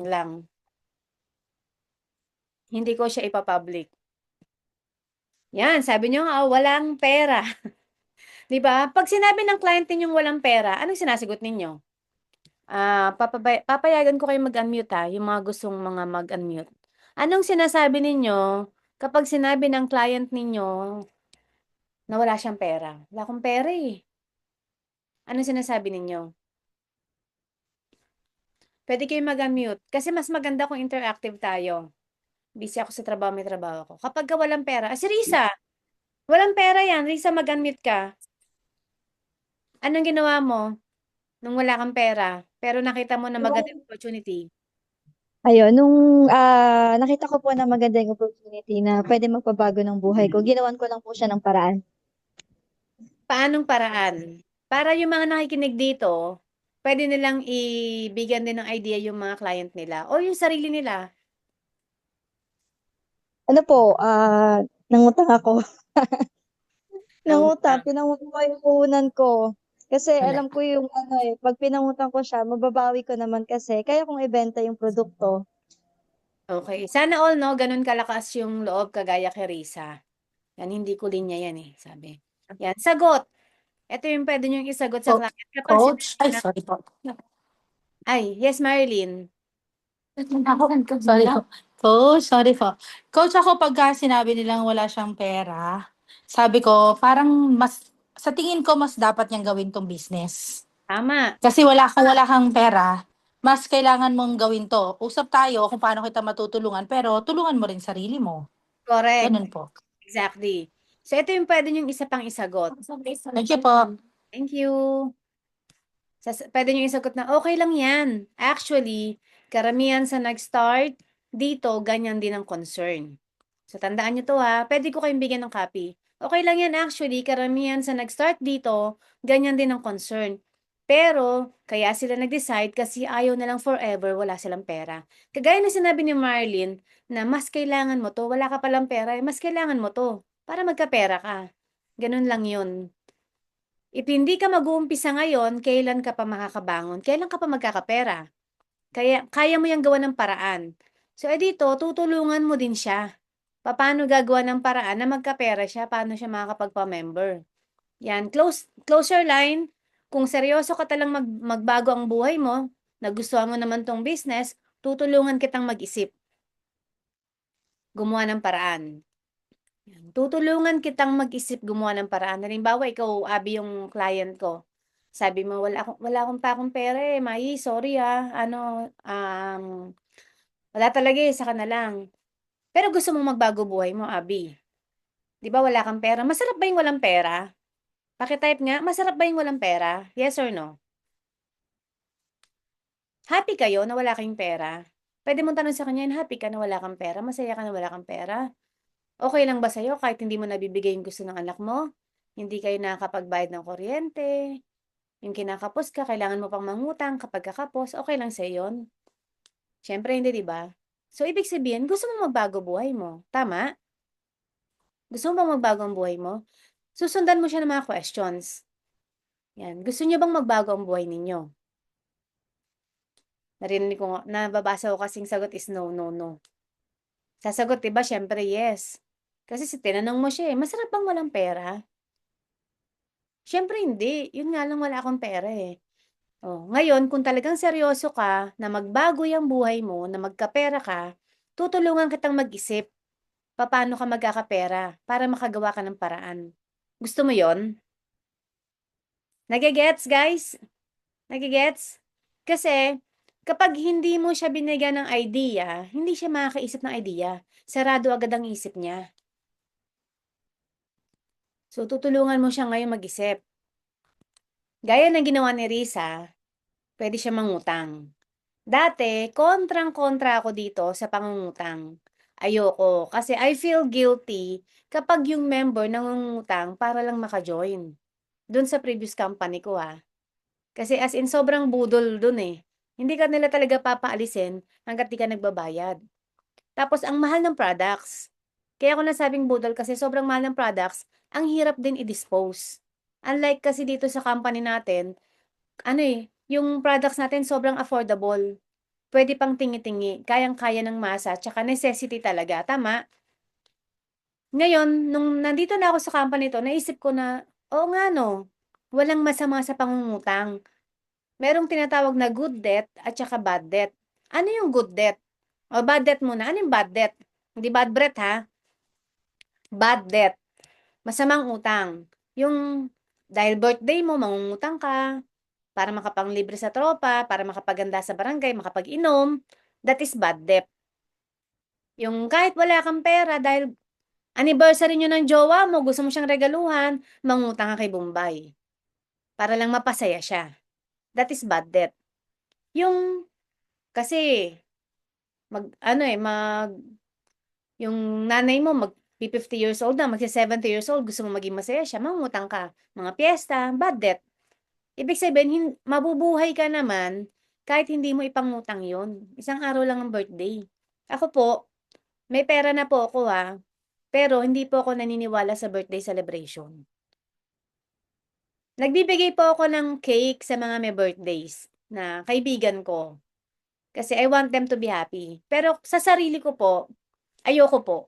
lang. Hindi ko siya ipapublic. Yan, sabi niyo nga, walang pera. 'Di ba? Pag sinabi ng client ninyong walang pera, anong sinasagot ninyo? Papayagan ko kayong mag-unmute yung mga gustong mga mag-unmute. Anong sinasabi ninyo kapag sinabi ng client ninyo na wala siyang pera? Wala akong pera eh. Anong sinasabi ninyo? Pwede kayong mag-unmute kasi mas maganda kung interactive tayo. Busy ako sa trabaho, may trabaho ako. Kapag ka walang pera, si Risa, walang pera yan. Risa, mag-unmute ka. Anong ginawa mo nung wala kang pera, pero nakita mo na magandang Nung, opportunity? ayun, nung nakita ko po na maganda yung opportunity na pwede magpabago ng buhay ko, ginawan ko lang po siya ng paraan. Paanong paraan? Para yung mga nakikinig dito, pwede nilang ibigyan din ng idea yung mga client nila o yung sarili nila. Ano po, nangutang ako. Nangutang, Nangutang. pinangutang ko yung puhunan ko. Kasi Wala. alam ko yung ano pag pinangutang ko siya, mababawi ko naman kasi kaya kong ibenta yung produkto. Okay. Sana all, no, ganun kalakas yung loob kagaya kay Risa. Yan, hindi ko linya yan eh, sabi. Yan, sagot. Ito yung pwede nyo isagot sa client. Kapag Coach, sinabi ay na, sorry po. ay, yes, Marilyn. Sorry po. Coach, sorry po. Coach, ako pagka sinabi nilang wala siyang pera, sabi ko, parang sa tingin ko, mas dapat niyang gawin tong business. Tama. Kasi wala kang pera, mas kailangan mong gawin to. Usap tayo kung paano kita matutulungan, pero tulungan mo rin sarili mo. Correct. Ganun po. Exactly. So, ito yung pwede nyo isa pang isagot. Thank you po. Thank you. Pwede nyo isagot na, okay lang yan. Actually, karamihan sa nag-start, dito, ganyan din ang concern. So, tandaan nyo to ha. Pwede ko kayong bigyan ng copy. Okay lang yan actually, karamihan sa nag-start dito, ganyan din ang concern. Pero, kaya sila nag-decide kasi ayaw na lang forever, wala silang pera. Kagaya na sinabi ni Marlene, na mas kailangan mo to, wala ka palang pera, mas kailangan mo to, para magkapera ka. Ganun lang yun. If hindi ka mag-uumpisa ngayon, kailan ka pa makakabangon? Kailan ka pa magkakapera? Kaya mo yang gawa ng paraan. So, dito, tutulungan mo din siya. Paano gagawa ng paraan na magkapera siya? Paano siya makakapagpa-member? Yan, closer line. Kung seryoso ka talang magbago ang buhay mo, nagustuhan mo naman tong business, tutulungan kitang mag-isip, gumawa ng paraan. Yan. Tutulungan kitang mag-isip gumawa ng paraan. Halimbawa, ikaw, Abi, yung client ko. Sabi mo, wala akong pa akong pera eh. Mai, sorry ah. Wala talaga eh, saka na lang. Pero gusto mong magbago buhay mo, Abi. Di ba wala kang pera? Masarap ba yung walang pera? Pakitype nga, masarap ba yung walang pera? Yes or no? Happy kayo na wala kayong pera? Pwede mong tanong sa kanya, happy ka na wala kang pera? Masaya ka na wala kang pera? Okay lang ba sa'yo kahit hindi mo nabibigay yung gusto ng anak mo? Hindi kayo nakakapagbayad ng kuryente, yung kinakapos ka, kailangan mo pang mangutang kapag kakapos, okay lang sa'yo yun? Siyempre hindi, di ba? So, ibig sabihin, gusto mo magbago buhay mo. Tama? Gusto mo bang magbago ang buhay mo? Susundan mo siya ng mga questions. Yan. Gusto niyo bang magbago ang buhay ninyo? Narinig ko nga, nababasa ko kasing sagot is no, no, no. Sasagot, di ba? Siyempre, yes. Kasi tinanong mo siya eh, masarap bang walang pera? Siyempre hindi. Yun nga lang wala akong pera eh. Oh, ngayon, kung talagang seryoso ka na magbago yung buhay mo, na magkapera ka, tutulungan kitang mag-isip paano ka magkakapera para makagawa ka ng paraan. Gusto mo yon? Nagigets, guys? Nagigets? Kasi, kapag hindi mo siya binigyan ng idea, hindi siya makakaisip ng idea. Sarado agad ang isip niya. So, tutulungan mo siya ngayon mag-isip. Gaya ng ginawa ni Risa, pwede siya mangutang. Dati, kontrang-kontra ako dito sa pangungutang. Ayoko, kasi I feel guilty kapag yung member nangungutang para lang maka-join. Doon sa previous company ko Kasi as in, sobrang budol dun eh. Hindi ka nila talaga papaalisin hanggat di ka nagbabayad. Tapos, ang mahal ng products. Kaya ako nasabing budol kasi sobrang mahal ng products, ang hirap din i-dispose. Unlike kasi dito sa company natin, ano eh, yung products natin sobrang affordable. pwede pang tingi-tingi, kayang-kaya ng masa, tsaka necessity talaga, tama? Ngayon, nung nandito na ako sa company 'to, naisip ko na, oo nga 'no, walang masama sa pangungutang. Merong tinatawag na good debt at tsaka bad debt. Ano yung good debt? O bad debt muna. Ano yung bad debt? Hindi bad breath ha. Bad debt. Masamang utang. Yung dahil birthday mo, mangungutang ka para makapanglibre sa tropa, para makapaganda sa barangay, makapag-inom. That is bad debt. Yung kahit wala kang pera dahil anniversary nyo ng jowa mo, gusto mo siyang regaluhan, mangutang ka kay Bombay para lang mapasaya siya. That is bad debt. Yung kasi ano yung nanay mo 50 years old na, magsi-70 years old, gusto mo maging masaya siya, mangungutang ka. Mga piyesta, bad debt. Ibig sabihin, mabubuhay ka naman kahit hindi mo ipangutang yon. Isang araw lang ang birthday. Ako po, may pera na po ako ha, pero hindi po ako naniniwala sa birthday celebration. Nagbibigay po ako ng cake sa mga may birthdays na kaibigan ko. Kasi I want them to be happy. Pero sa sarili ko po, ayoko po.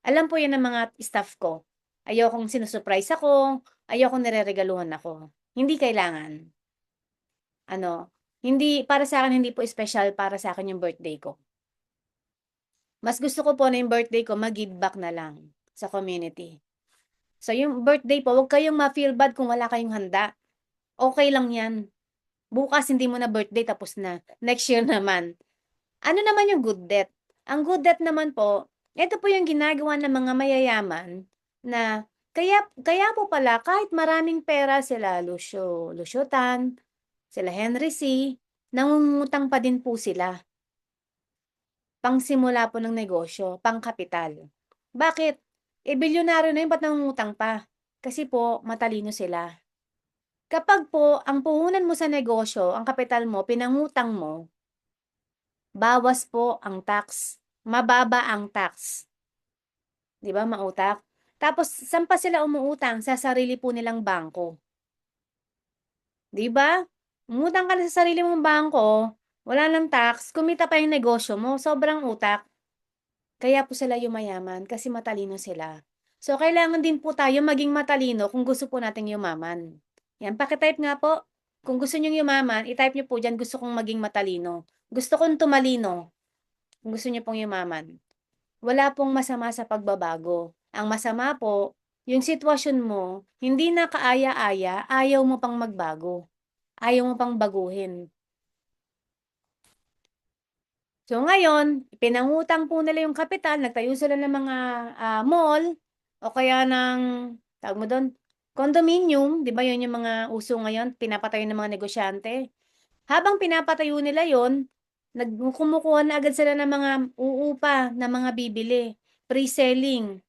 Alam po 'yan ng mga staff ko. Ayokong sinu-surprise ako, ayokong nireregaluhan ako. Hindi kailangan. Ano, hindi para sa akin hindi po special para sa akin yung birthday ko. Mas gusto ko po na yung birthday ko mag-give back na lang sa community. So yung birthday po, huwag kayong ma-feel bad kung wala kayong handa. Okay lang 'yan. Bukas hindi mo na birthday tapos na. Next year naman. Ano naman yung good debt? Ang good debt naman po, ito po yung ginagawa ng mga mayayaman na kaya po pala kahit maraming pera sila Lucio Tan, sila Henry C, nangungutang pa din po sila. Pangsimula po ng negosyo, pangkapital. Bakit? Bilyonaryo na yun, ba't nangungutang pa? Kasi po, matalino sila. Kapag po, ang puhunan mo sa negosyo, ang kapital mo, pinangutang mo, bawas po ang tax. Mababa ang tax. 'Di ba, mautak? Tapos, saan pa sila umuutang? Sa sarili po nilang bangko. 'Di ba? Umutang ka na sa sarili mong bangko, wala ng tax, kumita pa yung negosyo mo, sobrang utak. Kaya po sila yumayaman kasi matalino sila. So, kailangan din po tayo maging matalino kung gusto po nating yumaman. Yan, pakitype nga po. Kung gusto nyong yumaman, itype nyo po dyan, gusto kong maging matalino. Gusto kong tumalino. Kung gusto nyo pong yumaman. Wala pong masama sa pagbabago. Ang masama po, yung sitwasyon mo, hindi na kaaya-aya, ayaw mo pang magbago. Ayaw mo pang baguhin. So ngayon, pinangutang po nila yung kapital, nagtayo sila ng mga mall, o kaya ng, tawag mo doon, condominium, di ba yun yung mga uso ngayon, pinapatayo ng mga negosyante. Habang pinapatayo nila yon, kumukuha na agad sila ng mga uupa na mga bibili, pre-selling.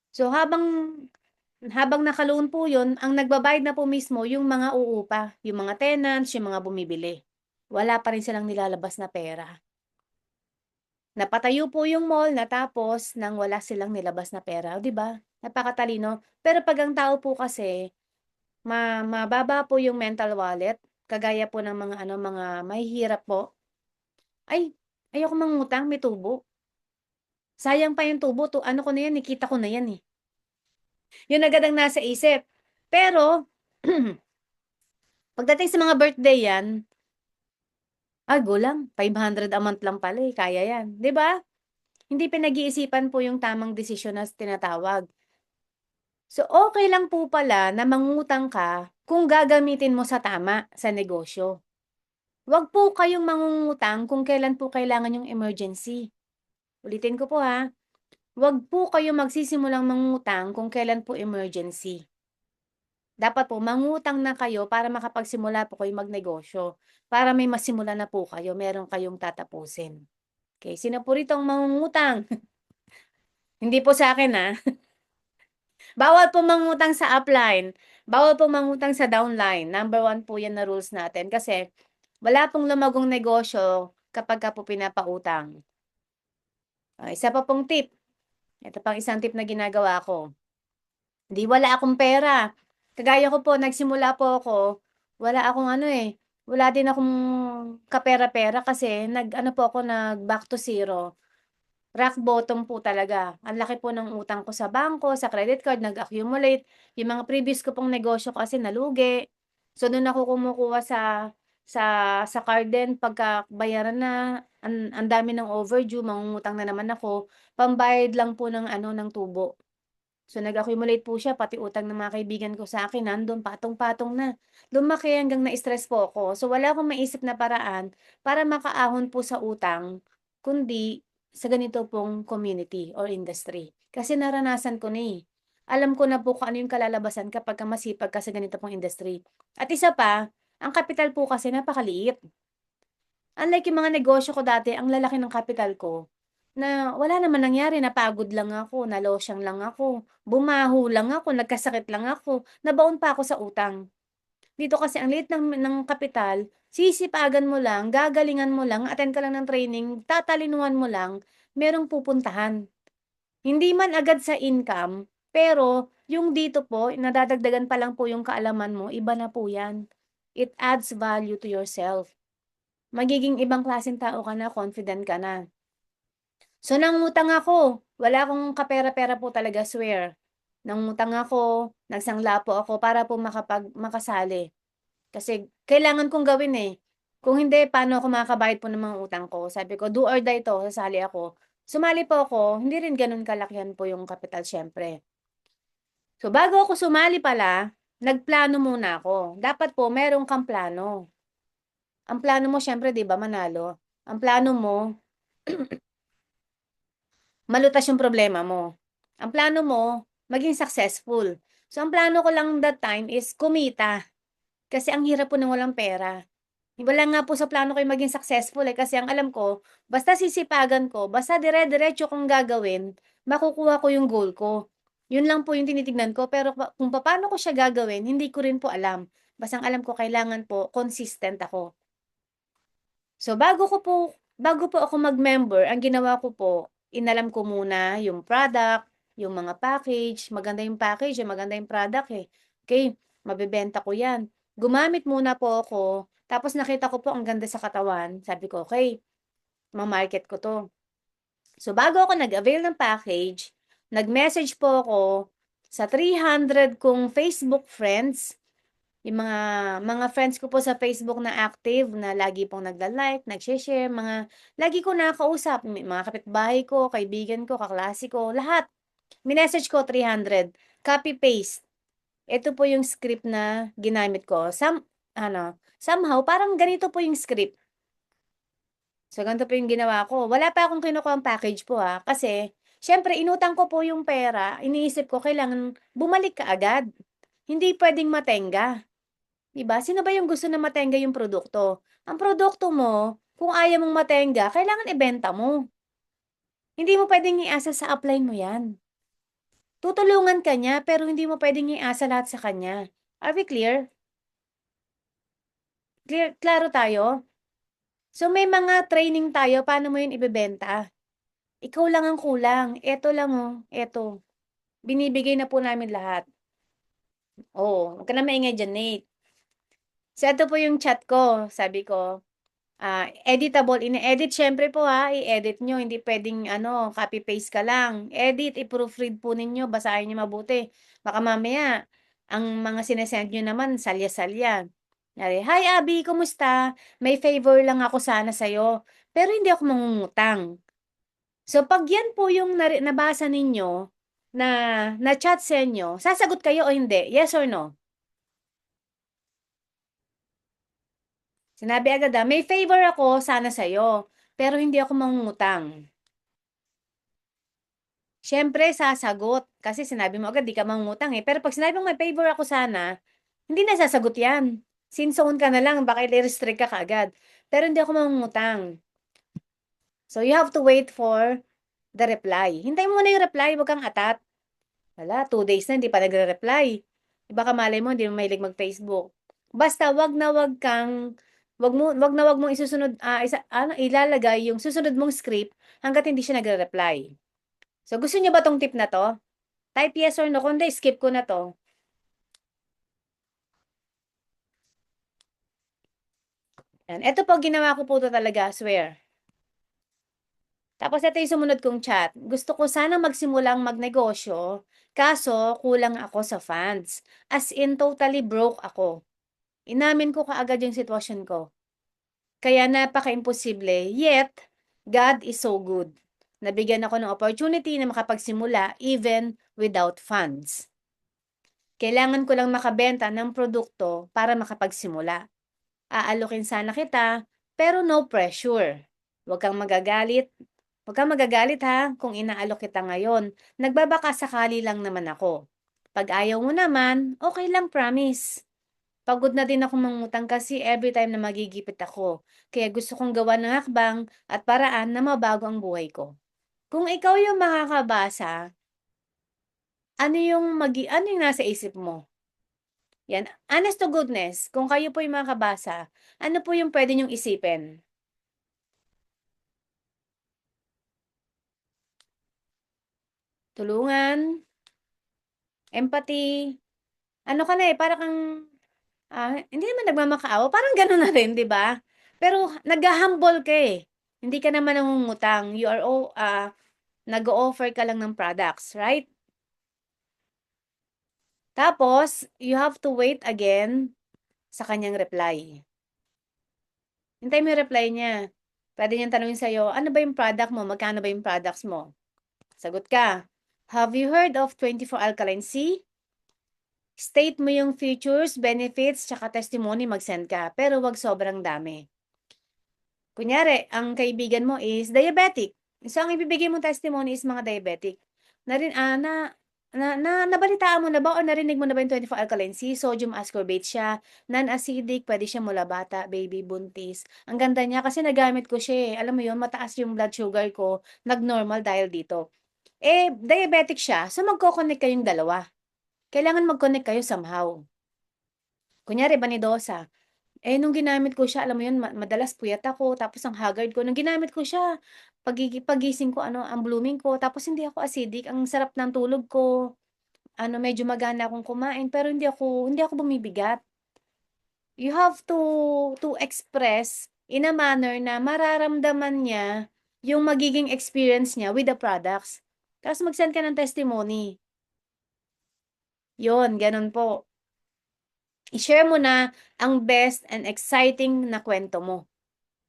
So habang naka-loan po yun, ang nagbabayad na po mismo yung mga uupa, yung mga tenants, yung mga bumibili. Wala pa rin silang nilalabas na pera. Napatayo po yung mall natapos nang wala silang nilabas na pera, 'di ba? Napakatalino. Pero 'pag ang tao po kasi mababa po yung mental wallet, kagaya po ng mga ano, mga mahihirap po. Ay, ayoko mangutang, may tubo. Sayang pa yung tubo, to ano ko na yan, nakita ko na yan eh. Yun agad ang nasa isip. Pero, pagdating sa mga birthday yan, go lang, 500 a month lang pala eh, kaya yan. 'Di ba? Hindi pinag-iisipan po yung tamang desisyon na tinatawag. So, okay lang po pala na mangutang ka kung gagamitin mo sa tama sa negosyo. Huwag po kayong mangungutang kung kailan po kailangan yung emergency. Ulitin ko po ha, huwag po kayong magsisimulang mangutang kung kailan po emergency. Dapat po mangutang na kayo para makapagsimula po kayo magnegosyo, para may masimula na po kayo, meron kayong tatapusin. Okay, sino po rito ang mangungutang? Hindi po sa akin ha. Bawal po mangutang sa upline. Bawal po mangutang sa downline. Number 1 po yan na rules natin. Kasi wala pong lumagong negosyo kapag ka po pinapautang. Isa pa pong tip. Ito pang isang tip na ginagawa ko. Wala akong pera. Kagaya ko po, nagsimula po ako, wala akong ano eh, Wala din akong kapera-pera kasi nag-ano po ako, nag-back to zero. Rock bottom po talaga. Ang laki po ng utang ko sa bangko, sa credit card, nag-accumulate. Yung mga previous ko pong negosyo kasi nalugi. So, doon ako kumukuha sa, sa card din pagka bayaran na, ang dami ng overdue, mangungutang na naman ako. Pambayad lang po ng ano, ng tubo. So, nag-accumulate po siya, pati utang ng mga kaibigan ko sa akin, nandun, patong-patong na. Lumaki hanggang na-stress po ako. So, wala akong maisip na paraan para makaahon po sa utang, kundi sa ganito pong community or industry. Kasi naranasan ko na eh. Alam ko na po kung ano yung kalalabasan kapag ka masipag ka sa ganito pong industry. At isa pa, ang kapital po kasi napakaliit. Unlike yung mga negosyo ko dati, ang lalaki ng kapital ko, na wala naman nangyari, napagod lang ako, nalosyang lang ako, bumaho lang ako, nagkasakit lang ako, nabaon pa ako sa utang. Dito kasi ang liit ng kapital, sisipagan mo lang, gagalingan mo lang, attend ka lang ng training, tatalinuhan mo lang, merong pupuntahan. Hindi man agad sa income, pero yung dito po, nadadagdagan pa lang po yung kaalaman mo, iba na po yan. It adds value to yourself. Magiging ibang klaseng tao ka na, confident ka na. So, nangutang ako. Wala akong kapera-pera po talaga, swear. Nangutang ako, nagsangla po ako para po makasali. Kasi kailangan kong gawin eh. Kung hindi, paano ako makakabayad po ng mga utang ko? Sabi ko, do or die to, sasali ako. Sumali po ako, hindi rin ganun kalakihan po yung kapital syempre. So, bago ako sumali pala, nagplano muna ako. Dapat po, meron kang plano. Ang plano mo, syempre, di ba, manalo? Ang plano mo, malutas yung problema mo. Ang plano mo, maging successful. So, ang plano ko lang that time is kumita. Kasi ang hirap po ng walang pera. Wala nga po sa plano ko yung maging successful eh. Kasi ang alam ko, basta sisipagan ko, basta dire-diretso kong gagawin, makukuha ko yung goal ko. Yun lang po yung tinitignan ko. Pero kung paano ko siya gagawin, hindi ko rin po alam. Basta ang alam ko, kailangan po, consistent ako. So, bago po ako mag-member, ang ginawa ko po, inalam ko muna yung product, yung mga package, maganda yung package, maganda yung product eh. Okay, mabebenta ko yan. Gumamit muna po ako, tapos nakita ko po ang ganda sa katawan. Sabi ko, okay, ma-market ko to. So, bago ako nag-avail ng package, nag-message po ako sa 300 kong Facebook friends, yung mga friends ko po sa Facebook na active, na lagi pong nagla-like, nagse-share, lagi ko nakakausap, mga kapitbahay ko, kaibigan ko, kaklase ko, lahat. Minessage ko 300, copy-paste. Ito po yung script na ginamit ko. Somehow, parang ganito po yung script. So, ganito po yung ginawa ko. Wala pa akong kinukuha ang package po ha. Kasi, syempre, inutang ko po yung pera. Iniisip ko, kailangan bumalik ka agad. Hindi pwedeng matenga. 'Di ba? Sino ba yung gusto na matenga yung produkto? Ang produkto mo, kung ayaw mong matenga, kailangan ibenta mo. Hindi mo pwedeng iasa sa upline mo yan. Tutulungan ka niya, pero hindi mo pwedeng iasa lahat sa kanya. Are we clear? Klaro tayo? So, may mga training tayo, paano mo yun ibebenta? Ikaw lang ang kulang. Eto lang oh, eto. Binibigay na po namin lahat. Oh, huwag ka na maingay dyan, Nate. So, ito po yung chat ko. Sabi ko, editable, ine-edit siyempre po ha, i-edit nyo, hindi pwedeng ano, copy-paste ka lang. Edit, i-proofread po ninyo, basahin nyo mabuti. Baka mamaya, ang mga sinesend nyo naman, salya-salya. Hi Abby, kumusta? May favor lang ako sana sa'yo, pero hindi ako mangungutang. So, pag yan po yung nabasa ninyo, na na-chat sa inyo, sasagot kayo o hindi? Yes or no? Sinabi agad may favor ako sana sa'yo, pero hindi ako mangungutang. Siyempre, sasagot. Kasi sinabi mo agad, di ka mangungutang eh. Pero pag sinabi mo may favor ako sana, hindi na sasagot yan. Sinzone ka na lang, baka i-restrict ka kaagad. Pero hindi ako mangungutang. So, you have to wait for the reply. Hintay mo muna yung reply, huwag kang atat. Wala, 2 days na, hindi pa nagre-reply. Baka malay mo, hindi mo mahilig mag-Facebook. Basta, wag na wag mong isusunod, ilalagay yung susunod mong script hanggat hindi siya nagre-reply. So, gusto niyo ba tong tip na to? Type yes or no, kundi skip ko na to. Yan. Ito po, ginawa ko po 'to talaga, swear. Tapos ito yung sumunod kong chat. Gusto ko sana magsimulang magnegosyo, kaso kulang ako sa funds. As in, totally broke ako. Inamin ko kaagad yung sitwasyon ko. Kaya napaka-imposible, yet God is so good. Nabigyan ako ng opportunity na makapagsimula even without funds. Kailangan ko lang makabenta ng produkto para makapagsimula. Aalokin sana kita, pero no pressure. Huwag kang magagalit. Huwag kang magagalit ha kung inaalok kita ngayon. Nagbabaka sakali lang naman ako. Pag ayaw mo naman, okay lang, promise. Pagod na din ako mangutang kasi every time na magigipit ako. Kaya gusto kong gawa ng hakbang at paraan na mabago ang buhay ko. Kung ikaw yung makakabasa, ano yung nasa isip mo? Yan, honest to goodness, kung kayo po yung makakabasa, ano po yung pwede niyong isipin? Tulungan, empathy, ano ka na eh, parang kang, hindi naman nagmamakaawa, parang gano'n na rin, 'di ba? Pero nagha-humble ka eh. Hindi ka naman nangungutang, nag-o-offer ka lang ng products, right? Tapos, you have to wait again sa kanyang reply. Hintayin mo yung reply niya. Puwede niyang tanungin sa'yo, "Ano ba yung product mo? Magkano ba yung products mo?" Sagot ka, "Have you heard of 24 Alkaline C?" State mo yung features, benefits, tsaka testimony, mag-send ka. Pero 'wag sobrang dami. Kunyari, ang kaibigan mo is diabetic. So, ang ibibigay mong testimony is mga diabetic. Narin ah, Nabalitaan mo na ba o narinig mo na ba yung 24 Alkaline C? Sodium ascorbate siya, non-acidic, pwede siya mula bata, baby, buntis. Ang ganda niya kasi nagamit ko siya eh. Alam mo yun, mataas yung blood sugar ko, nag-normal dahil dito. Eh, diabetic siya, so magko-connect kayong dalawa. Kailangan mag-connect kayo somehow. Kunyari, vanidosa. Eh, nung ginamit ko siya, alam mo yun, madalas puyat ako, tapos ang haggard ko. Nung ginamit ko siya, pagising ko, ang blooming ko, tapos hindi ako acidic, ang sarap ng tulog ko, medyo magana akong kumain, pero hindi ako bumibigat. You have to express in a manner na mararamdaman niya yung magiging experience niya with the products. Tapos mag-send ka ng testimony. Yon, ganun po. I-share mo na ang best and exciting na kwento mo.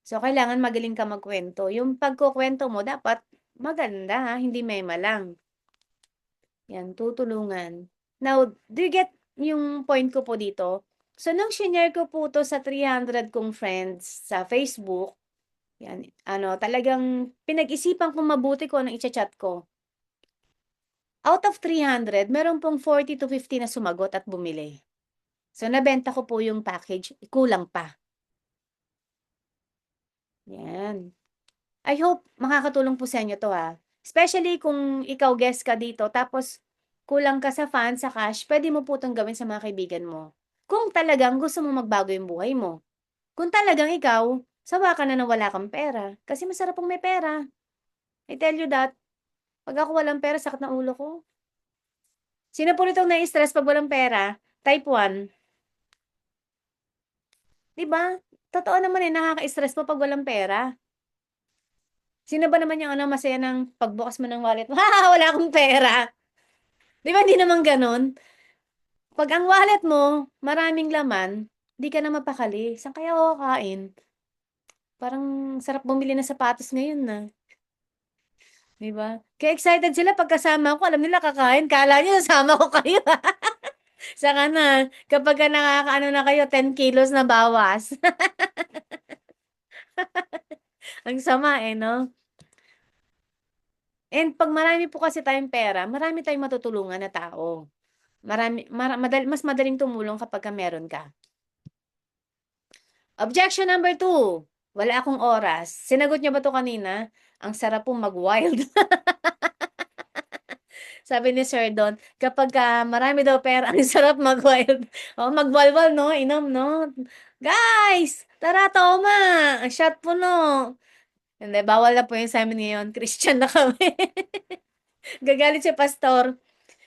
So, kailangan magaling ka magkwento. Yung pagkukuwento mo dapat maganda, hindi mema lang. Yan, tutulungan. Now, do you get yung point ko po dito? So, nung shinare ko po 'to sa 300 kong friends sa Facebook, yan, talagang pinag-isipan kong mabuti kung anong icha-chat ko. Out of 300, meron pong 40 to 50 na sumagot at bumili. So, nabenta ko po yung package, kulang pa. Yan. I hope makakatulong po sa inyo 'to, especially kung ikaw guest ka dito tapos kulang ka sa funds, sa cash, puwede mo po 'tong gawin sa mga kaibigan mo. Kung talagang gusto mo magbago yung buhay mo. Kung talagang ikaw, sawa ka na na wala kang pera, kasi masarap pong may pera. I tell you that, 'pag ako walang pera sakit ng ulo ko. Sino po nitong nai-stress 'pag walang pera? Type 1, 'di ba? Totoo naman, nakaka-stress po 'pag walang pera. Sino ba naman yung masaya ng pagbukas mo ng wallet mo, "Ha, wala akong pera." 'Di ba hindi naman gano'n? 'Pag ang wallet mo maraming laman, 'di ka na mapakali, "Saan kaya ako kakain?" Parang sarap bumili ng sapatos ngayon, 'di ba? Kaya excited sila 'pag kasama ko, alam nila kakain, akala niyo sasama ko kayo, Saka na kapagka nakakaano na kayo 10 kilos na bawas. Ang sama, eh, 'no? And 'pag marami po kasi tayong pera, marami tayong matutulungan na tao. Marami mara madal Mas madaling tumulong kapagka meron ka. Objection number 2, wala akong oras. Sinagot niyo ba 'to kanina? Ang sarap pong mag-wild. Sabi ni Sir Don, kapagka marami daw pera, ang sarap mag-wild. Oo, magwalwal 'no, inom 'no. "Guys, tara toma, shot puno." Hindi, bawal na po 'yun sa'min ngayon, Christian na kami. Gagalit si pastor.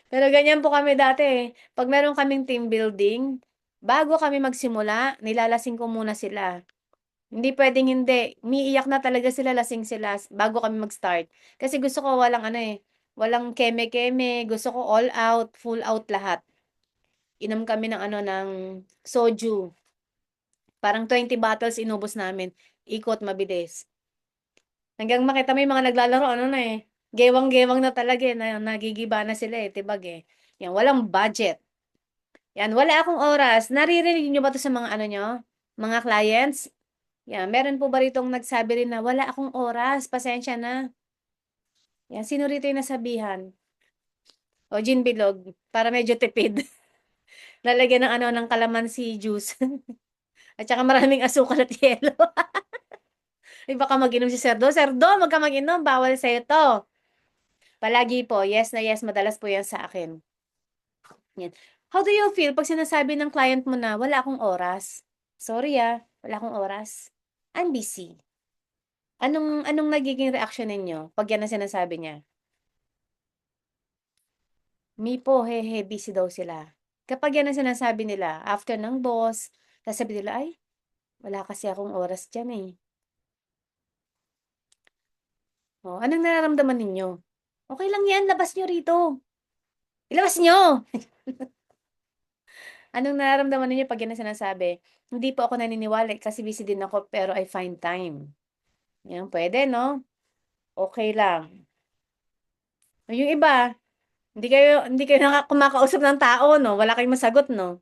Pero ganyan po kami dati, eh. 'Pag meron kaming team building, bago kami magsimula, nilalasing ko muna sila. Hindi puwedeng hindi. Umiiyak na talaga sila, lasing sila bago kami mag-start. Kasi gusto ko walang ano, walang keme-keme, gusto ko all out, full out lahat. Inom kami ng ano, ng soju. Parang 20 bottles inubos namin. Ikot, mabilis. Hanggang makita mo yung mga naglalaro ano na, gewang-gewang na talaga, nagigiba na sila, tibag, 'Yan, walang budget. 'Yan, wala akong oras. Naririnig niyo ba 'to sa mga ano niyo, mga clients? 'Yan, meron po ba ritong nagsabi rin na, "Wala akong oras, pasensya na." 'Yan, sino rito yung nasabihan? O gin bilog, para medyo tipid. Lalagyan ng ano, ng calamansi juice at saka maraming asukal at yelo. Ay baka mag-inom si Sir Do, "Sir Do, 'wag kang mag-inom, bawal sa'yo 'to." Palagi po, yes na yes, madalas po 'yan sa akin. 'Yan. How do you feel 'pag sinasabi ng client mo na, "Wala akong oras." "Sorry, wala akong oras. I'm busy." Anong anong nagiging reaksyon ninyo 'pag 'yan ang sinasabi niya? "Me po, hehe, busy daw sila." Kapag 'yan ang sinasabi nila after ng boss, sasabihin nila, "Ay, wala kasi akong oras diyan, eh." Oh, anong nararamdaman ninyo? "Okey lang 'yan, labas niyo rito. Ilabas niyo!" Anong nararamdaman ninyo 'pag 'yan ang sinasabi? "Hindi po ako naniniwala, kasi busy din ako, pero I find time." 'Yan, puwede 'no? Okey lang. O yung iba, hindi kayo kumakausap ng tao 'no, wala kayong masagot 'no?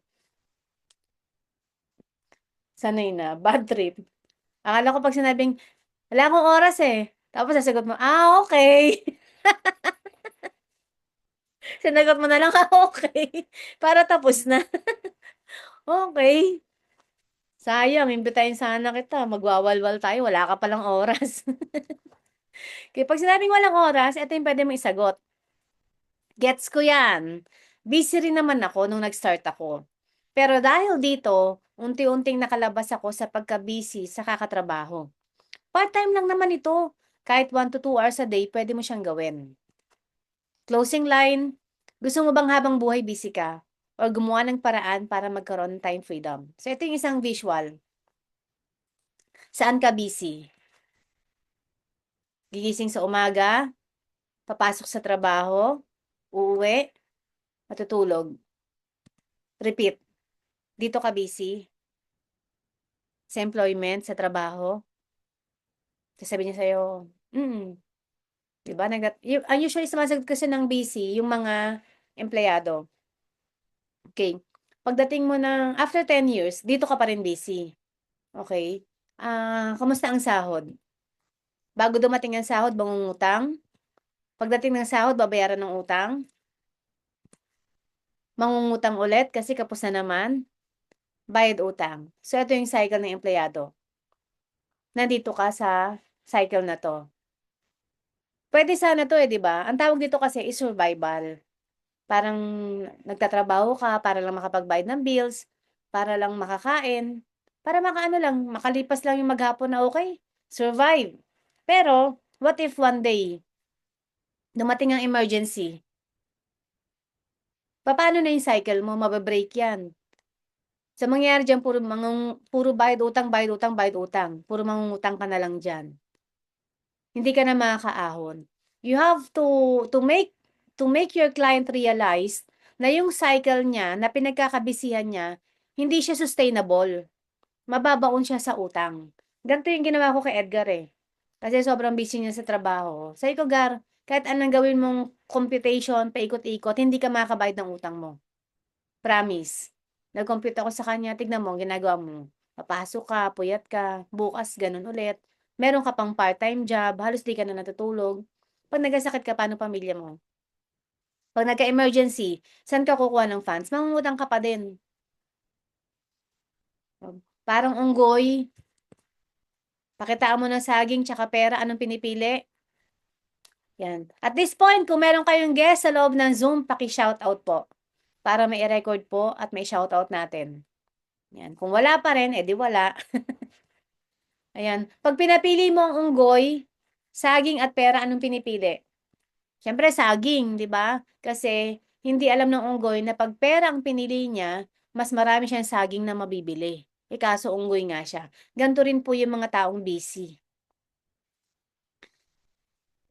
Sanay na, bad trip. Akala ko 'pag sinabing, "Wala akong oras, eh." Tapos sasagot mo, "Ah, okey." Sinagot mo na lang, "Ah, okey." Para tapos na. Okey. Sayang, imbitahin sana kita, magwawalwal tayo, wala ka palang oras. Kaya 'pag sinabing walang oras, eto yung puwede mong isagot. Gets ko 'yan. Busy rin naman ako nung nag-start ako. Pero dahil dito, unti-unting nakalabas ako sa pagka-busy sa kakatrabaho. Part-time lang naman ito. Kahit 1 to 2 hours a day, puwede mo siyang gawin. Closing line, gusto mo bang habang buhay busy ka or gumawa ng paraan para magkaroon ng time freedom? So, ito yung isang visual. Saan ka busy? Gigising sa umaga, papasok sa trabaho, uuwi, matutulog. Repeat. Dito ka busy? Sa employment, sa trabaho? Sasabihin niya sa'yo, mm, 'di ba ang usually sumasagot kasi ng busy yung mga empleyado. Okay. Pagdating mo ng after 10 years, dito ka pa rin busy, okey? Kamusta ang sahod? Bago dumating ang sahod, mangungutang? Pagdating ng sahod, babayaran ng utang? Mangungutang ulit kasi kapos na naman? Bayad utang. So, ito yung cycle ng empleyado. Nandito ka sa cycle na 'to. Puwede sana 'to, 'di ba? Ang tawag dito kasi is survival. Parang nagtatrabaho ka para lang makapagbayad ng bills, para lang makakain, para makaano lang, makalipas lang yung maghapon na okey, survive. Pero, what if one day, dumating ang emergency? Papaano na yung cycle mo, mabe-break 'yan. Sa mangyayari diyan puro bayad utang, bayad utang, bayad utang. Puro mangungutang ka na lang diyan. Hindi ka na makakaahon. You have to make your client realize na yung cycle niya na pinagkakabisihan niya, hindi siya sustainable. Mababaon siya sa utang. Ganito yung ginawa ko kay Edgar, eh. Kasi sobrang busy niya sa trabaho. Sabi ko, "Gar, kahit anong gawin mong computation, paikot-ikot, hindi ka makakabayad ng utang mo. Promise." Nag-compute ako sa kanya, "Tignan mo ang ginagawa mo. Papasok ka, puyat ka, bukas gano'n ulit. Meron ka pang part-time job, halos 'di ka na natutulog. 'Pag nagkasakit ka, paano pamilya mo? 'Pag nagka-emergency, saan ka kukuha ng funds? Mangungutang ka pa din." Parang unggoy, pakitaan mo ng saging tsaka pera, anong pinipili? 'Yan. At this point, kung meron kayong guest sa loob ng Zoom, paki-shoutout po, para mai-record po at mai-shoutout natin. 'Yan. Kung wala pa rin, eh, wala. Ayan. 'Pag pinapili mo ang unggoy, saging at pera, anong pinipili? Siyempre saging, 'di ba? Kasi hindi alam ng unggoy na 'pag pera ang pinili niya, mas marami siyang saging na mabibili. kaso unggoy nga siya. Ganito rin po yung mga taong busy.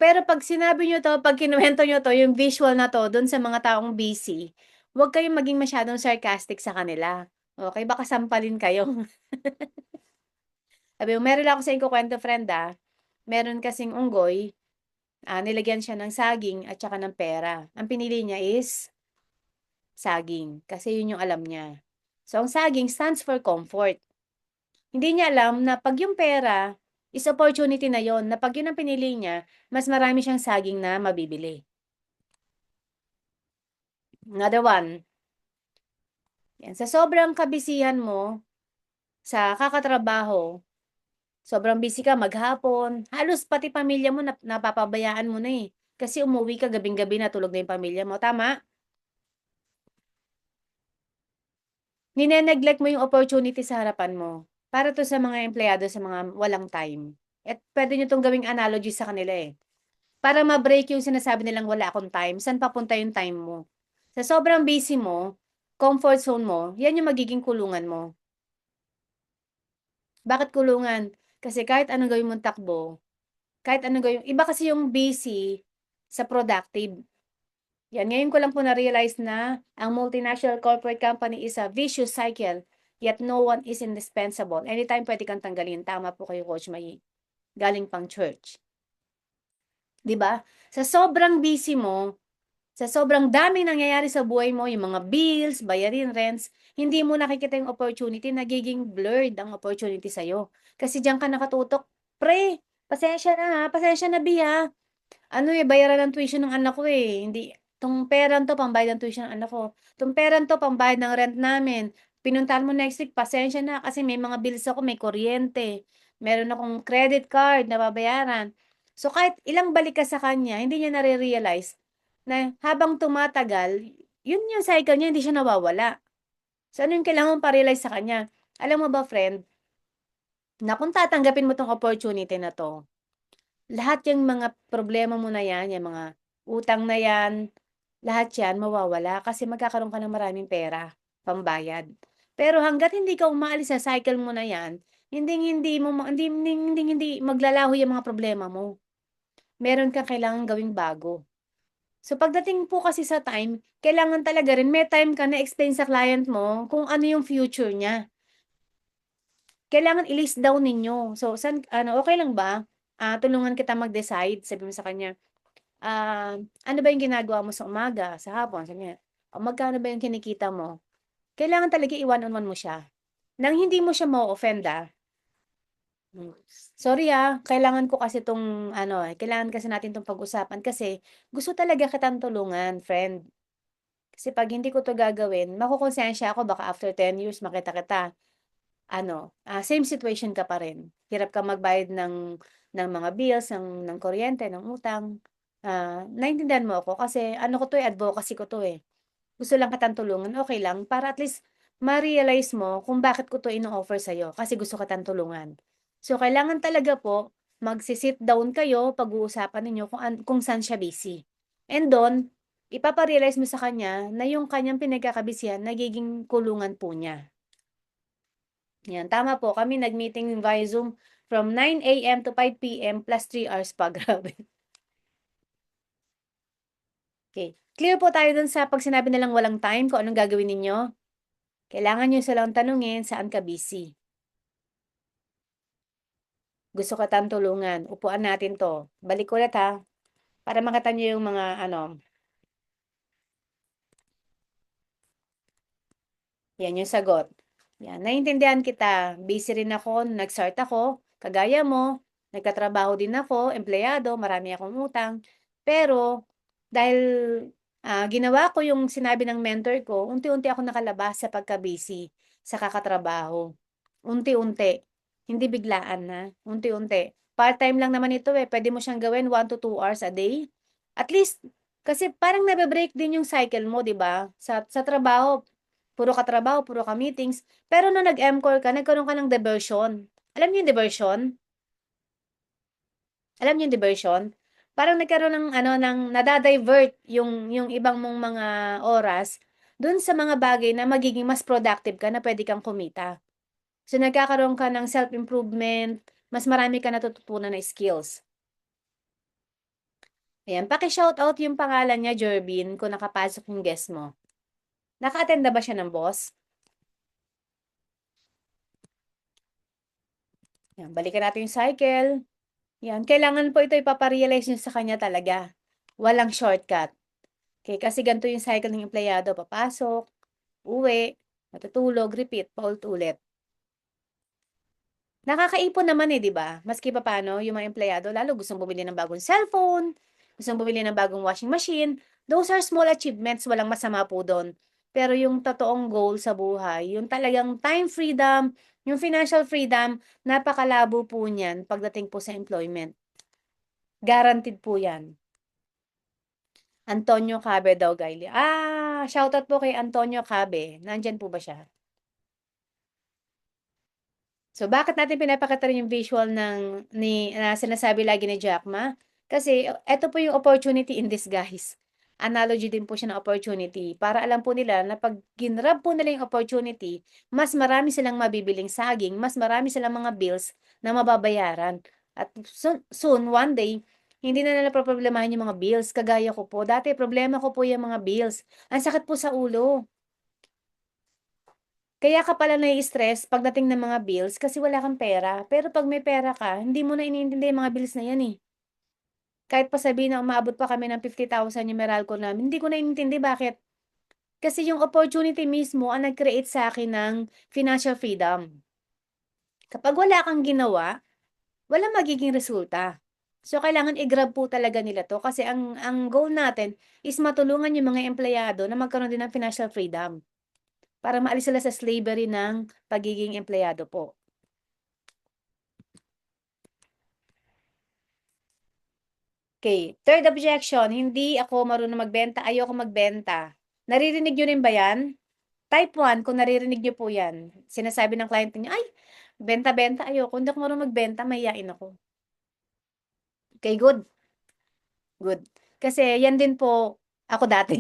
Pero pag sinabi nyo 'to, pag kinuwento nyo 'to, yung visual na 'to dun sa mga taong busy, huwag kayong maging masyadong sarcastic sa kanila, okey? Baka sampalin kayo. Sabi mo, meron lang ako sa ikukuwento friend, meron kasing unggoy, nilagyan siya ng saging at saka ng pera. Ang pinili niya is saging, kasi yun yung alam niya. So, ang saging stands for comfort. Hindi niya alam na 'pag yung pera is opportunity na yon, na 'pag yun ang pinili niya, mas marami siyang saging na mabibili. Another one, yan, sa sobrang kabisihan mo sa kakatrabaho, sobrang busy ka maghapon, halos pati pamilya mo napapabayaan mo na, eh. Kasi umuwi ka gabing-gabi na, tulog na yung pamilya mo, tama? Nine-neglect mo yung opportunity sa harapan mo. Para 'to sa mga empleyado sa mga walang time. At puwede niyo 'tong gawing analogy sa kanila, eh. Para ma-break yung sinasabi nilang wala akong time, saan papunta yung time mo? Sa sobrang busy mo, comfort zone mo, yan yung magiging kulungan mo. Bakit kulungan? Kasi kahit anong gawin mong takbo, kahit anong gawin, iba kasi yung busy sa productive. Yan, ngayon ko lang po na-realize na ang multinational corporate company is a vicious cycle, yet no one is indispensable. Anytime pwede kang tanggalin. Tama po kayo, Coach Mai. Galing pang church. 'Di ba? Sa sobrang busy mo, sa sobrang daming nangyayari sa buhay mo, yung mga bills, bayarin, rents, hindi mo nakikita yung opportunity, nagiging blurred ang opportunity sa'yo. Kasi diyan ka nakatutok, "Pre, pasensya na ha, pasensya na B ha. Ano, eh, bayaran ng tuition ng anak ko, eh, hindi 'tong perang 'to pambayad ng tuition ng anak ko, 'tong perang 'to pambayad ng rent namin, pinuntahan mo next week, pasensya na kasi may mga bills ako, may kuryente, meron akong credit card na babayaran." So, kahit ilang balik ka sa kanya, hindi niya nare-realize na habang tumatagal, yun yung cycle niya, hindi siya nawawala. So, ano yung kailangan mong pa-realize sa kanya? Alam mo ba friend, na kung tatanggapin mo 'tong opportunity na 'to, lahat yang mga problema mo na yan, yang mga utang na yan, lahat yan mawawala kasi magkakaroon ka ng maraming pera, pambayad. Pero hangga't hindi ka umaalis sa cycle mo na yan, hinding-hindi mo hindi maglalaho yung mga problema mo. Meron kang kailangang gawing bago. So pagdating po kasi sa time, kailangan talaga rin may time ka na explain sa client mo kung ano yung future niya. Kailangan i-list down ninyo. So ano, okey lang ba, tulungan kita mag-decide? Sabi mo sa kanya, "Ano ba yung ginagawa mo sa umaga, sa hapon?" Sabi niya, "O magkano ba yung kinikita mo?" Kailangan talaga i-one on one mo siya, nang hindi mo siya ma-o-offend, Hmm. "Sorry, kailangan ko kasi 'tong ano, kailangan kasi natin 'tong pag-usapan kasi gusto talaga kitang tulungan friend. Kasi 'pag hindi ko 'to gagawin makokonsensya ako baka after 10 years makita kita ano, same situation ka pa rin. Hirap kang magbayad ng mga bills, ng kuryente, ng utang. Naintindihan mo ako kasi ano ko 'to, advocacy ko 'to, eh. Gusto lang kitang tulungan, okey lang para at least ma-realize mo kung bakit ko 'to ino-offer sa'yo, kasi gusto kitang tulungan. So, kailangan talaga po magsi-sit down kayo, pag-uusapan ninyo kung saan siya busy. And do'n, ipapa-realize mo sa kanya na yung kanyang pinagkakabisihan nagiging kulungan po niya. Yan, tama po kami nag-meeting via Zoom from 9 AM to 5 PM plus 3 hours pa, grabe. Okay, clear po tayo dun sa 'pag sinabi nilang walang time kung anong gagawin ninyo? Kailangan niyo silang tanungin, "Saan ka busy? Gusto kitang tulungan, upuan natin 'to." Balik ko ulit, para makita niyo yung mga ano, yan yung sagot. Yan, naiintindihan kita, busy rin ako nung nag-start ako, kagaya mo, nagtatrabaho din ako, empleyado, marami akong utang. Pero dahil, ginawa ko yung sinabi ng mentor ko, unti-unti akong nakalabas sa pagka-busy sa kakatrabaho. Unti-unti, hindi biglaan, unti-unti. Part-time lang naman ito, puwede mo siyang gawin 1 to 2 hours a day. At least kasi parang nabe-break din yung cycle mo, 'di ba? Sa trabaho, puro ka trabaho, puro ka meetings, pero nung nag-MCOR ka, nagkaroon ka ng diversion. Alam niyo yung diversion? Alam niyo yung diversion? Parang nagkaroon ng ano, ng nada-divert yung ibang mong mga oras dun sa mga bagay na magiging mas productive ka na puwede kang kumita. So, nagkakaroon ka ng self-improvement, mas marami ka natututunan na skills. Ayan, paki-shoutout yung pangalan niya, Jervin, kung nakapasok yung guest mo. Naka-attend na ba siya ng boss? Yan, balikan natin yung cycle. Yan, kailangan po ito ipaparealize nyo sa kanya talaga. Walang shortcut. Okay, kasi ganito yung cycle ng empleyado. Papasok, uwi, matutulog, repeat, paulit-ulit. Nakakaipon naman eh, di ba? Maski pa paano, yung mga empleyado, lalo gustong bumili ng bagong cellphone, gustong bumili ng bagong washing machine. Those are small achievements, walang masama po doon. Pero yung totoong goal sa buhay, yung talagang time freedom, yung financial freedom, napakalabo po niyan pagdating po sa employment. Guaranteed po yan. Antonio Cabe daw, Gaili. Shoutout po kay Antonio Cabe. Nandyan po ba siya? So, bakit natin pinapakita rin yung visual na sinasabi lagi ni Jack Ma? Kasi, ito po yung opportunity in disguise. Analogy din po siya ng opportunity. Para alam po nila na pag ginrab po nila yung opportunity, mas marami silang mabibiling saging, mas marami silang mga bills na mababayaran. At soon, one day, hindi na nila problemahin yung mga bills. Kagaya ko po. Dati, problema ko po yung mga bills. Ang sakit po sa ulo. Kaya ka pala nai-stress pagdating ng mga bills kasi wala kang pera. Pero pag may pera ka, hindi mo na iniintindi yung mga bills na yan eh. Kahit pa sabihin na umabot pa kami ng 50,000 yung Meralco namin, hindi ko na inintindi bakit. Kasi yung opportunity mismo ang nag-create sa akin ng financial freedom. Kapag wala kang ginawa, wala magiging resulta. So, kailangan i-grab po talaga nila to kasi ang goal natin is matulungan yung mga empleyado na magkaroon din ng financial freedom para maalis sila sa slavery ng pagiging empleyado po. Okay, third objection, hindi ako marunong magbenta, ayoko magbenta. Naririnig niyo rin ba yan? Type 1, kung naririnig niyo po yan. Sinasabi ng client niyo, ay, benta-benta, ayoko. Hindi ako marunong magbenta, mahiyain ako. Okay, good. Good. Kasi yan din po ako dati.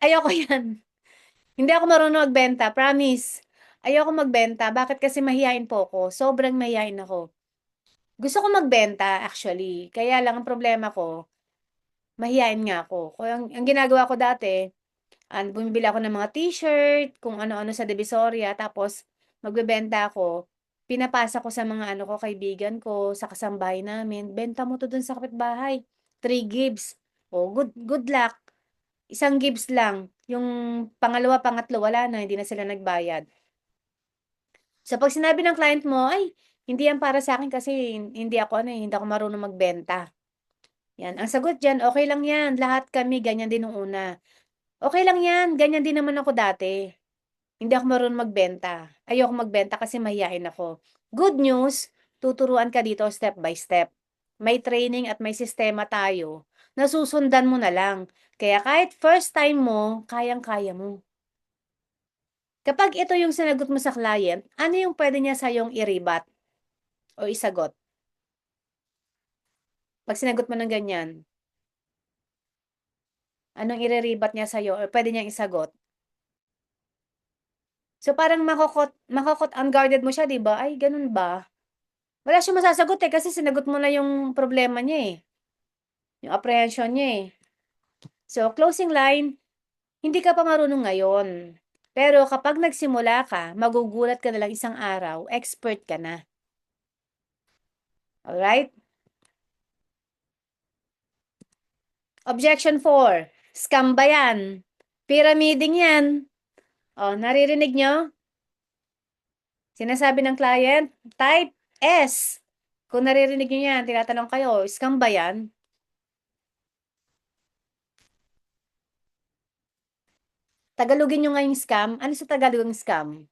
Ayoko yan. Hindi ako marunong magbenta, promise. Ayoko magbenta. Bakit? Kasi mahiyain po ako. Sobrang mahiyain ako. Gusto ko magbenta, actually. Kaya lang ang problema ko, mahiyain nga ako. Kaya ang ginagawa ko dati, bumibili ako ng mga t-shirt, kung ano-ano sa Divisoria, tapos magbebenta ako. Pinapasa ko sa mga ano ko, kaibigan ko, sa kasambahay namin. Benta mo to dun sa kapitbahay. 3 gigs. Oh, good luck. Isang gigs lang. Yung pangalawa, pangatlo, wala na. Hindi na sila nagbayad. So, pag sinabi ng client mo, ay, hindi yan para sa akin kasi hindi ako hindi ako marunong magbenta. Yan. Ang sagot dyan, okay lang yan. Lahat kami, ganyan din nung una. Okay lang yan, ganyan din naman ako dati. Hindi ako marunong magbenta. Ayoko magbenta kasi mahiyain ako. Good news, tuturuan ka dito step by step. May training at may sistema tayo. Nasusundan mo na lang. Kaya kahit first time mo, kayang-kaya mo. Kapag ito yung sinagot mo sa client, ano yung pwede niya sayong i-rebut o isagot? Pag sinagot mo ng ganyan, anong i-rebut niya sa'yo o pwede niyang isagot? So, parang makokot unguarded mo siya, di ba? Ay, ganun ba? Wala siyang masasagot eh, kasi sinagot mo na yung problema niya eh. Yung apprehension niya eh. So, closing line, hindi ka pa marunong ngayon. Pero kapag nagsimula ka, magugulat ka na lang isang araw, expert ka na. Alright? Objection 4. Scam ba yan? Pyramiding yan. O, naririnig nyo? Sinasabi ng client, type S. Kung naririnig nyo yan, tinatanong kayo, scam ba yan? Tagalogin nyo nga yung scam. Ano sa Tagalog ang scam?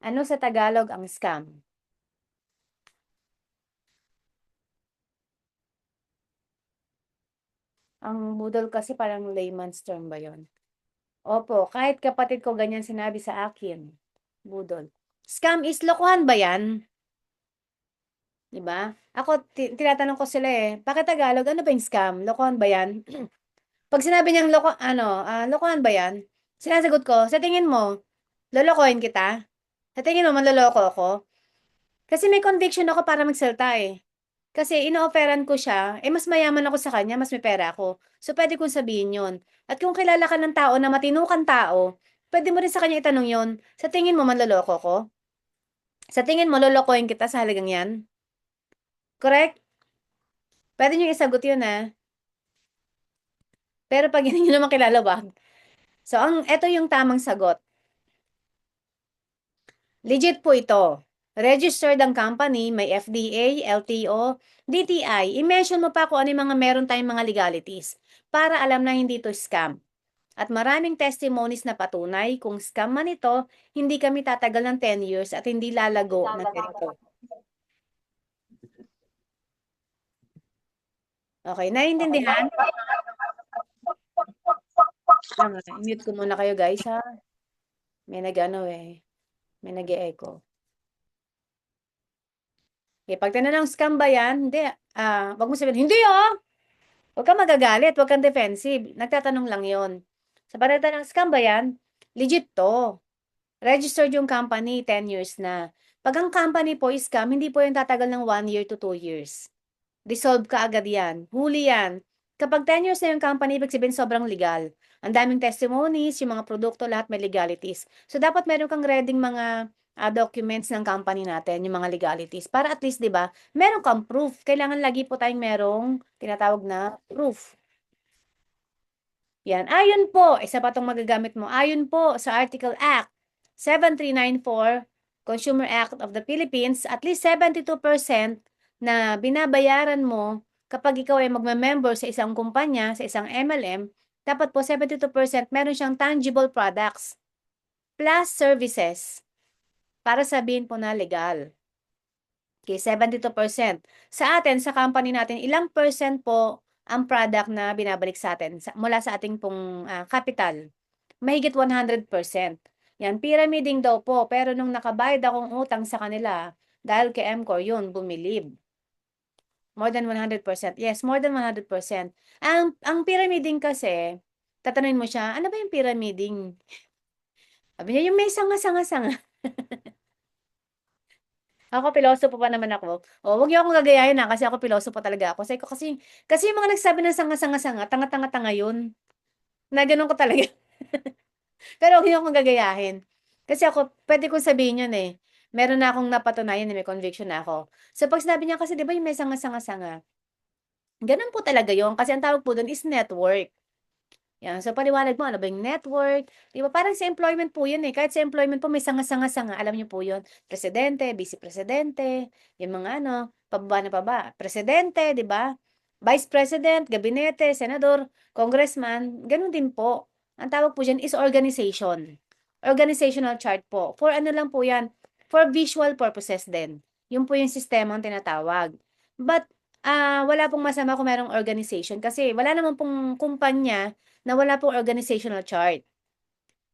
Ano sa Tagalog ang scam? Ang budol kasi parang layman's term ba yon? Opo, kahit kapatid ko ganyan sinabi sa akin. Budol. Scam is lokohan ba yan? Diba? Ako, tinatanong ko sila eh, bakit Tagalog? Ano ba yung scam? Lokohan ba yan? Pag sinabi niyang lokohan ba yan? Sinasagot ko, sa tingin mo, lolokohin kita? Sa tingin mo, manloloko ako? Kasi may conviction ako para magsalita eh. Kasi ino-offeran ko siya, eh mas mayaman ako sa kanya, mas may pera ako. So, pwede kong sabihin yun. At kung kilala ka ng tao na matinukang tao, pwede mo rin sa kanya itanong yun, sa tingin mo manloloko ko? Sa tingin mo, lolokohin kita sa halagang yan? Correct? Pwede niyo isagot yun Pero pag hindi niyo naman kilala, wag. So, eto yung tamang sagot. Legit po ito. Registered ang company, may FDA, LTO, DTI. I-mention mo pa kung ano yung mga meron tayong mga legalities para alam na hindi to scam. At maraming testimonies na patunay kung scam man ito, hindi kami tatagal ng 10 years at hindi lalago ng ganito. Okay, naiintindihan? Mute ko muna kayo guys ha. May may nag-e-echo. Okay, pag tinanong scam ba yan? Hindi. Wag mo sabihin, hindi Huwag kang magagalit, huwag kang defensive. Nagtatanong lang yon. Sa pagtatanong scam ba yan? Legit to. Registered yung company, 10 years na. Pag ang company po is scam, hindi po yung tatagal ng 1 year to 2 years. Dissolve ka agad yan. Huli yan. Kapag 10 years na yung company, ibig sabihin sobrang legal. Ang daming testimonies, yung mga produkto, lahat may legalities. So, dapat meron kang reading mga documents ng company natin, yung mga legalities. Para at least, di ba, meron kang proof. Kailangan lagi po tayong merong tinatawag na proof. Yan. Ayon po, isa pa itong magagamit mo. Ayon po sa Article Act 7394, Consumer Act of the Philippines, at least 72% na binabayaran mo kapag ikaw ay magme-member sa isang kumpanya, sa isang MLM, dapat po 72% meron siyang tangible products plus services para sabihin po na legal. Okay, 72%. Sa atin, sa company natin, ilang percent po ang product na binabalik sa atin mula sa ating pong capital? Mahigit 100%. Yan, pyramiding daw po. Pero nung nakabayad akong utang sa kanila, dahil kay MCOR, yun, bumilib. More than 100%. Yes, more than 100%. Ang pyramiding kasi, tatanungin mo siya, ano ba yung pyramiding? Sabi niya, yung may sanga-sanga-sanga. Ako, pilosopo pa naman ako. O, huwag niyo akong gagayahin kasi ako pilosopo talaga ako. Kasi yung mga nagsabi ng sanga-sanga-sanga, tanga-tanga-tanga yun. Na ganun ko talaga. Pero huwag niyo akong gagayahin. Kasi ako, pwede kong sabihin yun Meron na akong napatunayan may conviction na ako. So, pag sinabi niya kasi, di ba yung may sanga-sanga-sanga? Ganun po talaga yun. Kasi ang tawag po doon is network. Yan. So, paliwanag mo, ano ba yung network? Di ba? Parang sa employment po yun Kahit sa employment po, may sanga-sanga-sanga. Alam niyo po yun. Presidente, vice-presidente, yung mga pababa na paba. Presidente, di ba? Vice President, gabinete, senador, congressman, ganun din po. Ang tawag po dyan is organization. Organizational chart po. For ano lang po yan? For visual purposes din. Yun po yung sistema ang tinatawag. But, wala pong masama kung merong organization kasi wala naman pong kumpanya na wala pong organizational chart.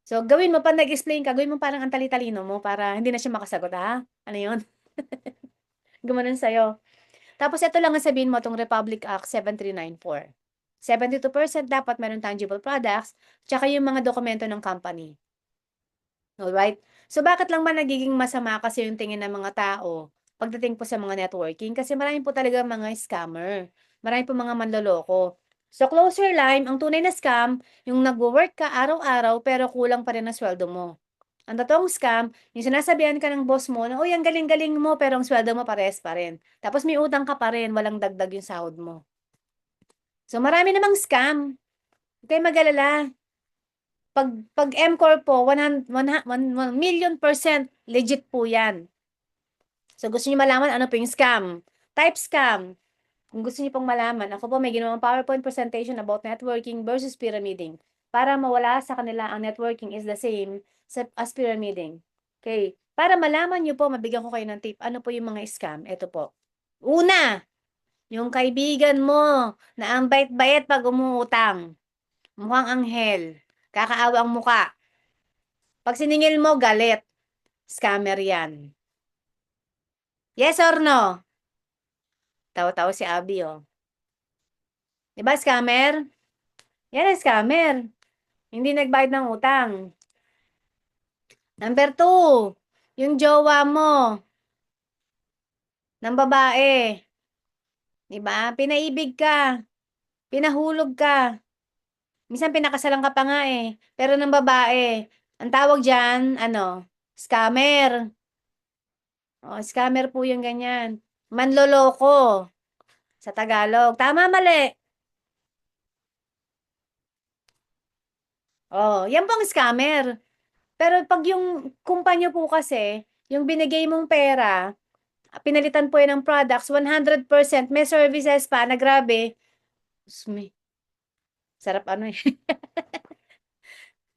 So, gawin mo, pag nag-explain ka, gawin mo parang ang tali-talino mo para hindi na siya makasagot, ha? Ano yun? Gumanon sa'yo. Tapos, ito lang ang sabihin mo, itong Republic Act 7394. 72% dapat meron tangible products, tsaka yung mga dokumento ng company. Alright? So, bakit lang ba nagiging masama kasi yung tingin ng mga tao pagdating po sa mga networking? Kasi marami po talaga mga scammer. Marami po mga manloloko. So, close your line, ang tunay na scam, yung nagwo-work ka araw-araw pero kulang pa rin ang sweldo mo. Ang totoong scam, yung sinasabihan ka ng boss mo na, uy, ang galing-galing mo pero ang sweldo mo pares pa rin. Tapos may utang ka pa rin, walang dagdag yung sahod mo. So, marami namang scam. Huwag kayong mag-alala. Pag MCOR po, 1,000,000% legit po yan. So, gusto niyo malaman ano po yung scam? Type scam. Kung gusto niyo pong malaman, ako po may ginawang PowerPoint presentation about networking versus pyramiding. Para mawala sa kanila ang networking is the same as pyramiding. Okay. Para malaman niyo po, mabigyan ko kayo ng tip, ano po yung mga scam? Ito po. Una, yung kaibigan mo na ang bait-bait pag umuutang. Mukhang anghel. Kakaawa ang muka. Pag siningil mo, galit. Scammer yan. Yes or no? Tawa-tawa si Abby, oh. Diba, scammer? Yan ang scammer. Hindi nagbayad ng utang. Number 2, yung jowa mo ng babae. Diba? Pinaibig ka. Pinahulog ka. Minsan pinakasalan ka pa nga eh. Pero ng babae, ang tawag dyan, scammer. O, scammer po yung ganyan. Manloloko sa Tagalog. Tama, mali. Oh, yan pong scammer. Pero pag yung kumpanya po kasi, yung binigay mong pera, pinalitan po yan ng products, 100%, may services pa na grabe. Sarap eh.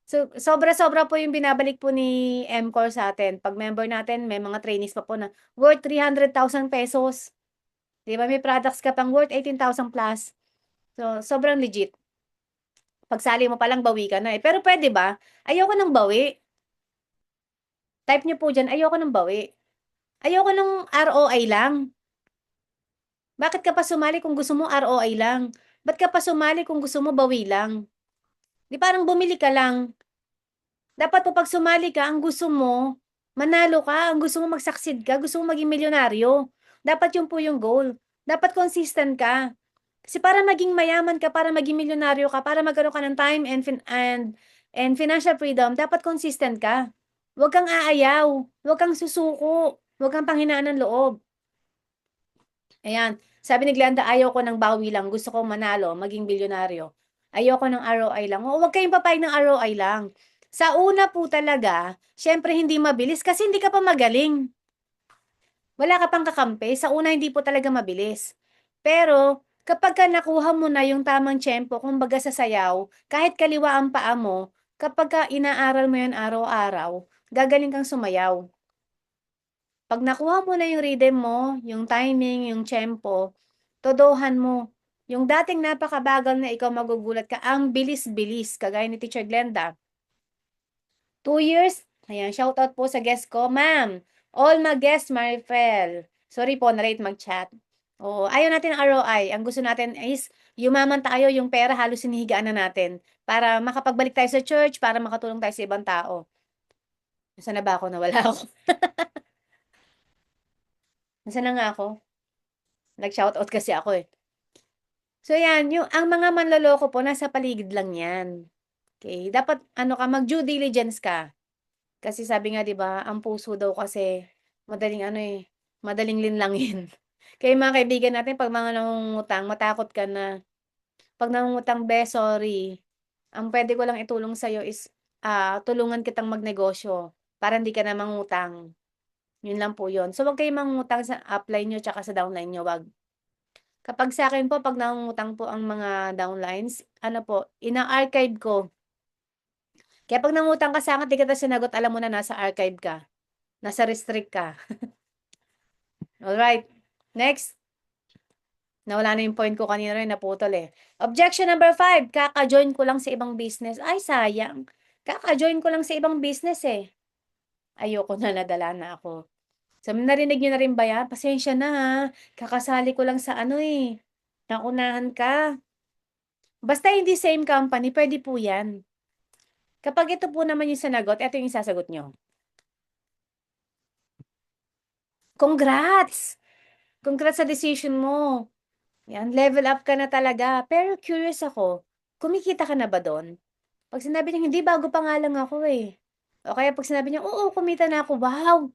So, sobra-sobra po yung binabalik po ni MCOR sa atin. Pag member natin, may mga trainees pa po na worth 300,000 pesos. Di ba? May products ka pang worth 18,000 plus. So, sobrang legit. Pagsali mo palang, bawi ka na eh. Pero pwede ba? Ayoko ng bawi. Type nyo po dyan, ayoko ng bawi. Ayoko ng ROI lang. Bakit ka pa sumali kung gusto mo ROI lang? Ba't ka pa sumali kung gusto mo bawi lang? Di parang bumili ka lang. Dapat po pag sumali ka, ang gusto mo, manalo ka, ang gusto mo mag-succeed ka, gusto mo maging milyonaryo. Dapat yun po yung goal. Dapat consistent ka. Kasi para maging mayaman ka, para maging milyonaryo ka, para magkaroon ka ng time and financial freedom, dapat consistent ka. Huwag kang aayaw, huwag kang susuko, huwag kang panghinaan ng loob. Ayan, sabi ni Glenda, ayaw ko ng bawi lang, gusto ko manalo, maging bilyonaryo. Ayoko ng ROI lang. O, huwag kayong papayag ng ROI lang. Sa una po talaga, syempre hindi mabilis kasi hindi ka pa magaling. Wala ka pang kakampi. Sa una, hindi po talaga mabilis. Pero, kapag ka nakuha mo na yung tamang tiyempo, kumbaga sa sayaw, kahit kaliwa ang paa mo, kapag ka inaaral mo yun araw-araw, gagaling kang sumayaw. Pag nakuha mo na yung rhythm mo, yung timing, yung tempo, todohan mo. Yung dating napakabagal na ikaw magugulat ka, ang bilis-bilis, kagaya ni Teacher Glenda. 2 years, ayan, shoutout po sa guest ko, ma'am. All my guests, Marifel. Sorry po, na-rate mag-chat. Oo, ayaw natin ng ROI. Ang gusto natin is, yumaman tayo, yung pera halos sinihigaan na natin. Para makapagbalik tayo sa church, para makatulong tayo sa ibang tao. Nasaan na ba ako? Nawala ako. Nasaan na nga ako? Nag-shoutout kasi ako eh. So yan, ang mga manloloko po, nasa paligid lang yan. Okay? Dapat, mag-due diligence ka. Kasi sabi nga, di ba, ang puso daw kasi, madaling madaling linlangin. Kaya mga kaibigan natin, pag mga nangungutang, matakot ka na. Pag nangungutang, sorry. Ang pwede ko lang itulong sa'yo is, tulungan kitang magnegosyo para hindi ka na mangutang. Yun lang po yun. So, wag kayong mangutang sa upline nyo tsaka sa downline nyo. Wag. Kapag sa akin po, pag nangungutang po ang mga downlines, ina-archive ko. Kaya pag nangutang ka sa akin, di kita sinagot, alam mo na nasa archive ka. Nasa restrict ka. Alright. Next. Nawala na yung point ko kanina rin, naputol eh. Objection number 5, kaka-join ko lang sa ibang business. Ay, sayang. Kaka-join ko lang sa ibang business eh. Ayoko na, nadala na ako. So, narinig nyo na rin ba yan? Pasensya na ha. Kakasali ko lang sa naunahan ka. Basta hindi same company, pwede po yan. Kapag ito po naman yung sanagot, ito yung isasagot nyo. Congrats! Congrats sa decision mo. Yan, level up ka na talaga. Pero curious ako, kumikita ka na ba doon? Pag sinabi niya, hindi, bago pa nga lang ako eh. O kaya pag sinabi niya, oo, kumita na ako, wow!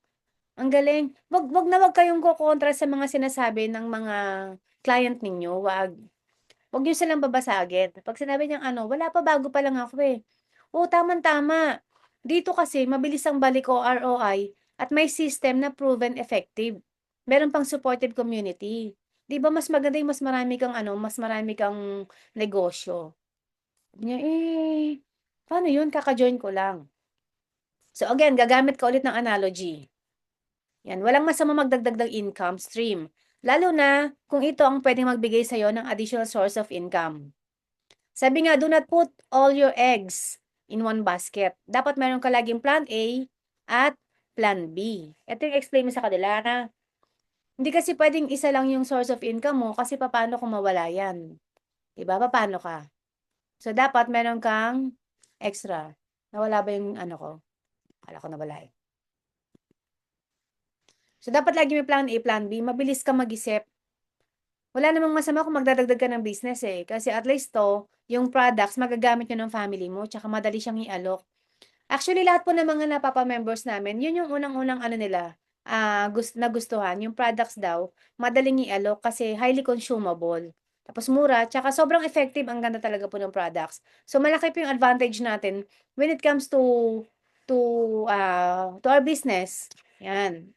Ang galing. Wag kayong kukontra sa mga sinasabi ng mga client ninyo. Wag niyo silang babasagin. Pag sinabi niyang wala pa, bago pa lang ako eh. Oo, tama. Dito kasi, mabilis ang balik o ROI at may system na proven effective. Meron pang supportive community. Di ba mas maganda yung mas marami kang negosyo. Sabi niya, paano yun? Kaka-join ko lang. So again, gagamit ka ulit ng analogy. Yan, walang masama magdagdag ng income stream. Lalo na kung ito ang pwedeng magbigay sa'yo ng additional source of income. Sabi nga, do not put all your eggs in one basket. Dapat meron ka laging plan A at plan B. Ito yung explain mo sa kanila na hindi kasi pwedeng isa lang yung source of income mo kasi paano kung mawala yan? Diba? Paano ka? So, dapat meron kang extra. Nawala ba yung ano ko? Akala ko nawala eh. So, dapat lagi may plan A, plan B. Mabilis ka mag-isip. Wala namang masama kung magdadagdag ka ng business eh. Kasi at least to, yung products, magagamit nyo ng family mo, tsaka madali siyang i-alok. Actually, lahat po ng mga napapa-members namin, yun yung unang-unang ano nila, nagustuhan. Yung products daw, madaling i-alok kasi highly consumable. Tapos mura, tsaka sobrang effective, ang ganda talaga po ng products. So, malaki po yung advantage natin when it comes to our business. Yan.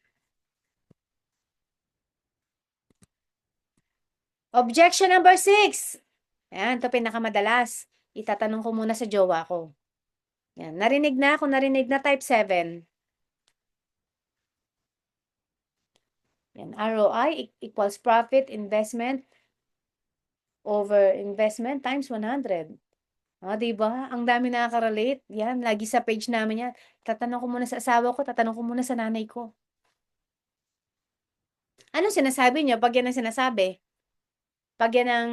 Objection number 6. Ayan, ito pinakamadalas. Itatanong ko muna sa jowa ko. Yan, narinig na, kung narinig na, type 7. Yan, ROI equals profit investment over investment times 100. Diba? Ang dami nakaka-relate. Yan, lagi sa page namin yan. Tatanong ko muna sa asawa ko, tatanong ko muna sa nanay ko. Anong sinasabi niyo pag yan ang sinasabi? Pag yan ang,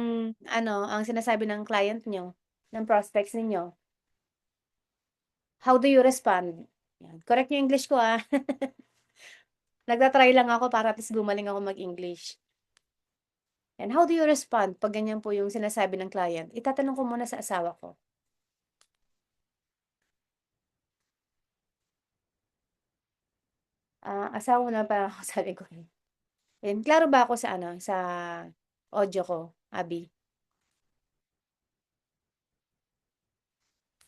ang sinasabi ng client niyo, ng prospects ninyo? How do you respond? Yan. Correct yung English ko Nagtatry lang ako para at least gumaling ako mag-English. And how do you respond pag ganyan po yung sinasabi ng client? Itatanong ko muna sa asawa ko. Asawa mo na parang ako sabi ko. Yan, klaro ba ako sa audio ko, Abi?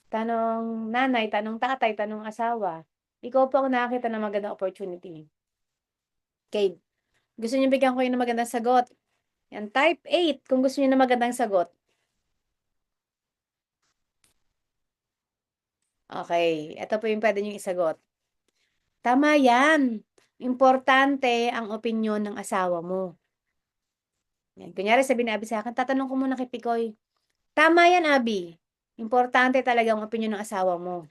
Tanong nanay, tanong tatay, tanong asawa. Ikaw po ang nakakita ng magandang opportunity. Okay. Gusto niyo bigyan ko yung magandang sagot? Yan, type 8 kung gusto niyo ng magandang sagot. Okay, ito po yung pwede niyong isagot. Tama yan. Importante ang opinyon ng asawa mo. Yan. Kunyari sabi ni Abi sa akin, tatanong ko muna kay Pikoy. Tama yan, Abi. Importante talaga ang opinyon ng asawa mo.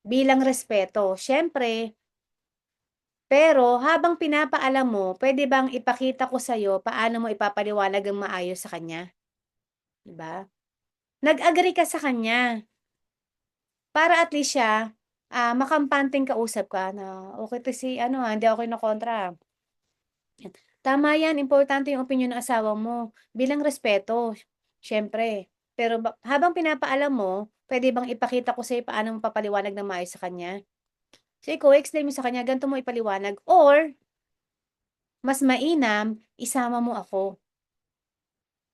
Bilang respeto. Siyempre, pero habang pinapaalam mo, pwede bang ipakita ko sa'yo paano mo ipapaliwanag ang maayos sa kanya? Diba? Nag-agree ka sa kanya. Para at least siya, makampanteng kausap ka na, okay to si, hindi ako kinokontra. Tama yan, importante yung opinyon ng asawa mo. Bilang respeto, syempre. Pero habang pinapaalam mo, pwede bang ipakita ko sa'yo paano mo papaliwanag ng maayos sa kanya? So, ikaw, explain mo sa kanya, ganito mo ipaliwanag. Or, mas mainam, isama mo ako.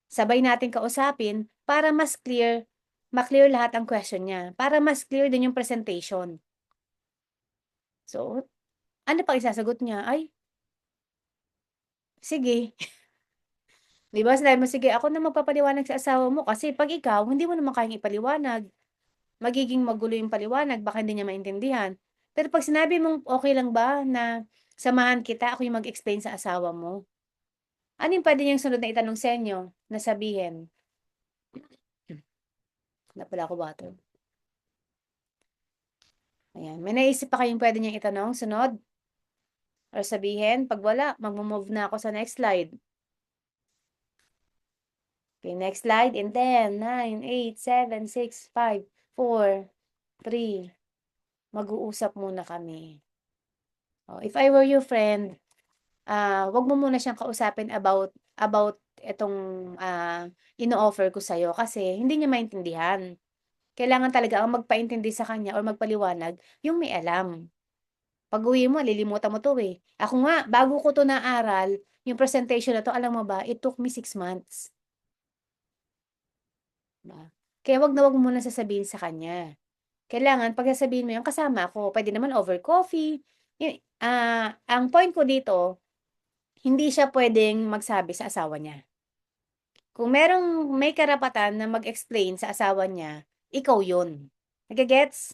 Sabay natin kausapin para mas clear, ma-clear lahat ang question niya. Para mas clear din yung presentation. So, ano pa isasagot niya? Ay, sige. Di ba? Sinabi mo, sige, ako na magpapaliwanag sa asawa mo kasi pag ikaw, hindi mo naman kayang ipaliwanag. Magiging magulo yung paliwanag, baka hindi niya maintindihan. Pero pag sinabi mong okay lang ba na samahan kita, ako yung mag-explain sa asawa mo. Ano yung pwede niyang sunod na itanong sa inyo na sabihin? Na pala ako water. Ayan. May naisip pa kayong pwede niyang itanong sunod? Or sabihin? Pag wala, mag-move na ako sa next slide. Okay, next slide. In 10, 9, 8, 7, 6, 5, 4, 3. Mag-uusap muna kami. If I were your friend, wag mo muna siyang kausapin about itong ino-offer ko sa'yo kasi hindi niya maintindihan. Kailangan talaga ang magpaintindi sa kanya or magpaliwanag yung may alam. Pag-uwi mo, lilimutan mo 'to, eh. Ako nga, bago ko 'to naaral, yung presentation na 'to, alam mo ba, it took me 6 months. Ba? Kaya wag na wag mo muna sasabihin sa kanya. Kailangan pag sasabihin mo 'yan kasama ako, puwede naman over coffee. Ang point ko dito, hindi siya puwedeng magsabi sa asawa niya. Kung may karapatan na mag-explain sa asawa niya, ikaw 'yun. Nage-gets?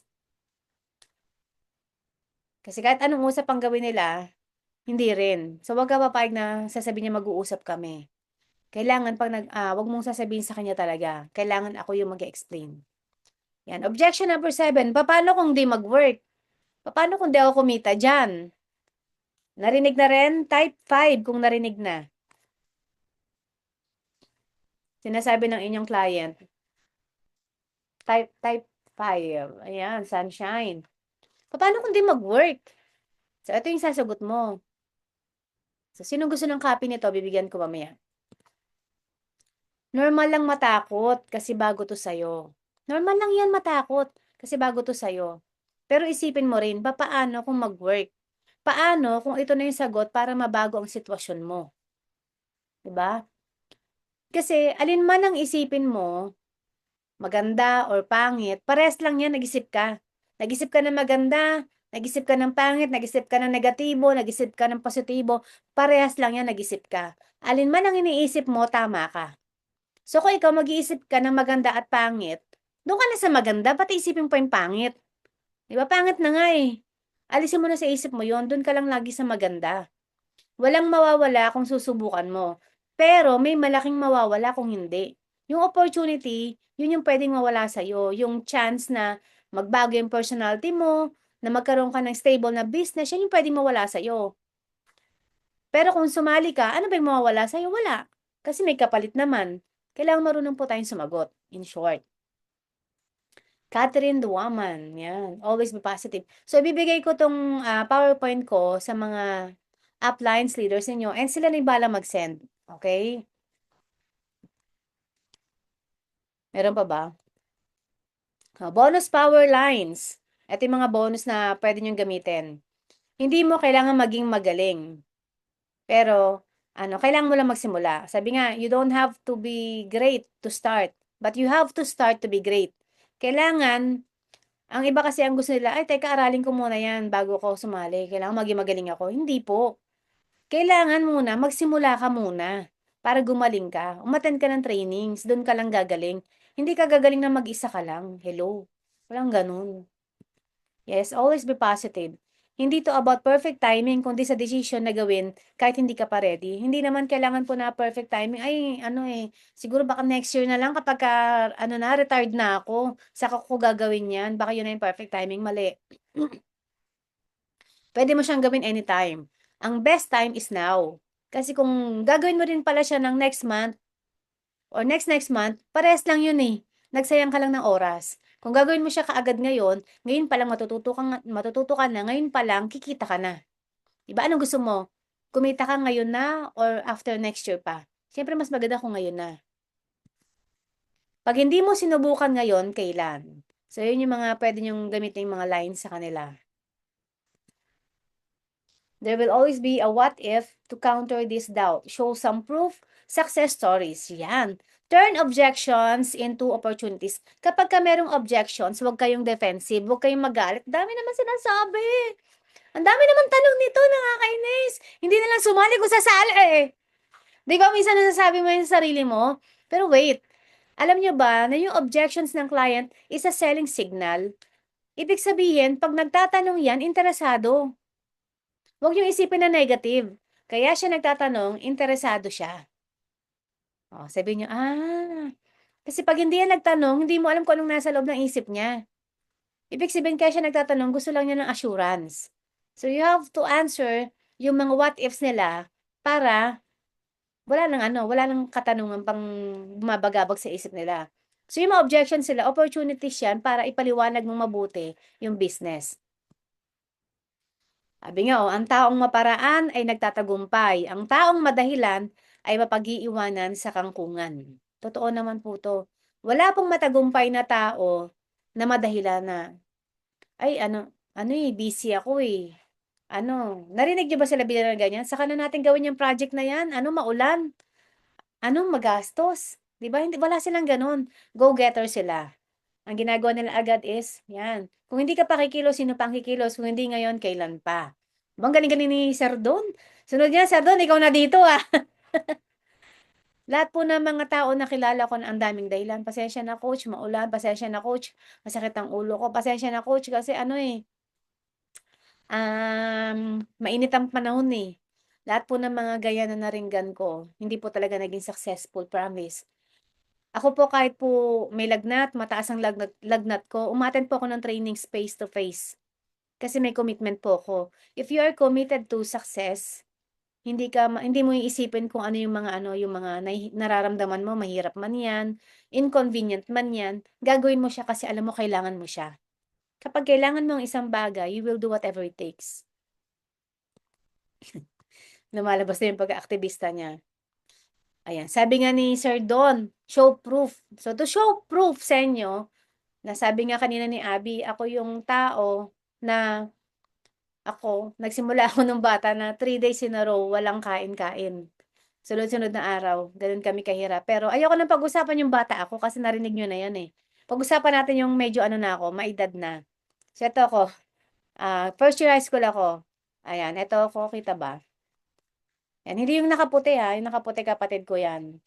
Kasi kahit anong usap ang gawin nila, hindi rin. So, wag ka papayag na sasabihin niya mag-uusap kami. Kailangan wag mong sasabihin sa kanya talaga. Kailangan ako yung mag-explain. Yan. Objection number 7. Paano kung di mag-work? Paano kung di ako kumita dyan? Narinig na rin? Type 5 kung narinig na. Sinasabi ng inyong client. Type 5. Ayan, sunshine. Paano kung di mag-work? So, ito yung sasagot mo. So, sino gusto ng copy nito? Bibigyan ko mamaya. Normal lang matakot kasi bago to sa'yo. Normal lang yan matakot kasi bago to sa'yo. Pero isipin mo rin, paano kung mag-work? Paano kung ito na yung sagot para mabago ang sitwasyon mo? 'Di ba? Kasi alin man ang isipin mo, maganda or pangit, parehas lang yan, nag-isip ka. Nag-isip ka ng maganda, nag-isip ka ng pangit, nag-isip ka ng negatibo, nag-isip ka ng positibo, parehas lang yan, nag-isip ka. Alin man ang iniisip mo, tama ka. So kung ikaw mag-iisip ka ng maganda at pangit, doon ka na sa maganda, pati isipin mo pa yung pangit. Di ba? Pangit na nga eh. Alisin mo na sa isip mo yon, doon ka lang lagi sa maganda. Walang mawawala kung susubukan mo. Pero may malaking mawawala kung hindi. Yung opportunity, yun yung pwedeng mawala sa'yo. Yung chance na magbago yung personality mo, na magkaroon ka ng stable na business, yan yung pwedeng mawala sa'yo. Pero kung sumali ka, ano ba yung mawawala sa'yo? Wala. Kasi may kapalit naman. Kailangan marunong po tayong sumagot. In short. Catherine Duaman. Yan. Always be positive. So, ibibigay ko tong PowerPoint ko sa mga uplines leaders ninyo and sila na yung bahala mag-send. Okay? Meron pa ba? Bonus power lines. Ito yung mga bonus na pwede nyo gamitin. Hindi mo kailangan maging magaling. Pero, kailangan mo lang magsimula. Sabi nga, you don't have to be great to start. But you have to start to be great. Kailangan, ang iba kasi ang gusto nila, ay, teka, aralin ko muna yan bago ako sumali. Kailangan maging magaling ako. Hindi po. Kailangan muna, magsimula ka muna para gumaling ka. Umattend ka ng trainings, doon ka lang gagaling. Hindi ka gagaling na mag-isa ka lang. Hello. Walang ganun. Yes, always be positive. Hindi to about perfect timing, kundi sa decision na gawin kahit hindi ka pa ready. Hindi naman kailangan po na perfect timing. Ay, siguro baka next year na lang kapag retired na ako, saka ko gagawin yan. Baka yun na yung perfect timing. Mali. Pwede mo siyang gawin anytime. Ang best time is now. Kasi kung gagawin mo rin pala siya ng next month or next month, parehas lang yun eh. Nagsayang ka lang ng oras. Kung gagawin mo siya kaagad ngayon pa lang matututo ka na, ngayon pa lang kikita ka na. Diba? Anong gusto mo? Kumita ka ngayon na or after next year pa? Siyempre mas maganda kung ngayon na. Pag hindi mo sinubukan ngayon, kailan? So, yun yung mga pwede nyong gamitin yung mga lines sa kanila. There will always be a what if to counter this doubt. Show some proof, success stories. Yan. Turn objections into opportunities. Kapag ka merong objections, huwag kayong defensive, huwag kayong magalit. Dami naman sinasabi. Ang dami naman tanong nito, nakakainis. Hindi na lang sumali kung sasali eh. Di ba minsan nasasabi mo yung sarili mo? Pero wait, alam nyo ba na yung objections ng client is a selling signal? Ibig sabihin, pag nagtatanong yan, interesado. Huwag niyong isipin na negative. Kaya siya nagtatanong, interesado siya. Sabihin niyo, kasi pag hindi yan nagtanong, hindi mo alam kung anong nasa loob ng isip niya. Ibig sabihin kaya siya nagtatanong, gusto lang niya ng assurance. So you have to answer yung mga what ifs nila para wala nang katanungan pang bumabagabag sa isip nila. So yung mga objections sila, opportunities yan para ipaliwanag mong mabuti yung business. Sabi nga, ang taong maparaan ay nagtatagumpay. Ang taong madahilan ay mapag-iiwanan sa kangkungan. Totoo naman po to. Wala pong matagumpay na tao na madahilan na, ay busy ako eh. Narinig niyo ba sila bilang ganyan? Saka na natin gawin yung project na yan. Maulan? Magastos? Di ba? Wala silang ganun. Go-getter sila. Ang ginagawa nila agad is, yan. Kung hindi ka pa kikilos, sino pang kikilos? Kung hindi ngayon, kailan pa? Bang galing-galing ni Sir Don. Sunod niya, Sir Don, ikaw na dito ah. Lahat po ng mga tao na kilala ko na ang daming dahilan. Pasensya na coach, maulan. Pasensya na coach, masakit ang ulo ko. Pasensya na coach kasi mainit ang panahon eh. Lahat po ng mga gaya na naringgan ko, hindi po talaga naging successful, promise. Ako po kahit po may lagnat, mataas ang lagnat ko, umattend po ako ng trainings face to face. Kasi may commitment po ako. If you are committed to success, Hindi mo iisipin kung ano yung mga yung mga nararamdaman mo, mahirap man 'yan, inconvenient man 'yan, gagawin mo siya kasi alam mo kailangan mo siya. Kapag kailangan mo ang isang bagay, you will do whatever it takes. Lumalabas na yung pag-aaktivista niya. Ayan, sabi nga ni Sir Don, show proof. So to show proof sa inyo, na sabi nga kanina ni Abby, ako yung tao na nagsimula ako nung bata na 3 days in a row, walang kain-kain. Sunod-sunod na araw, gano'n kami kahirap. Pero ayoko ng pag-usapan yung bata ako kasi narinig niyo na 'yan, eh. Pag-usapan natin yung medyo na ako, maedad na. So eto ako, first year high school ako. Ayan, eto ako, kita ba? Yan, hindi yung nakaputi, yung nakaputi kapatid ko 'yan.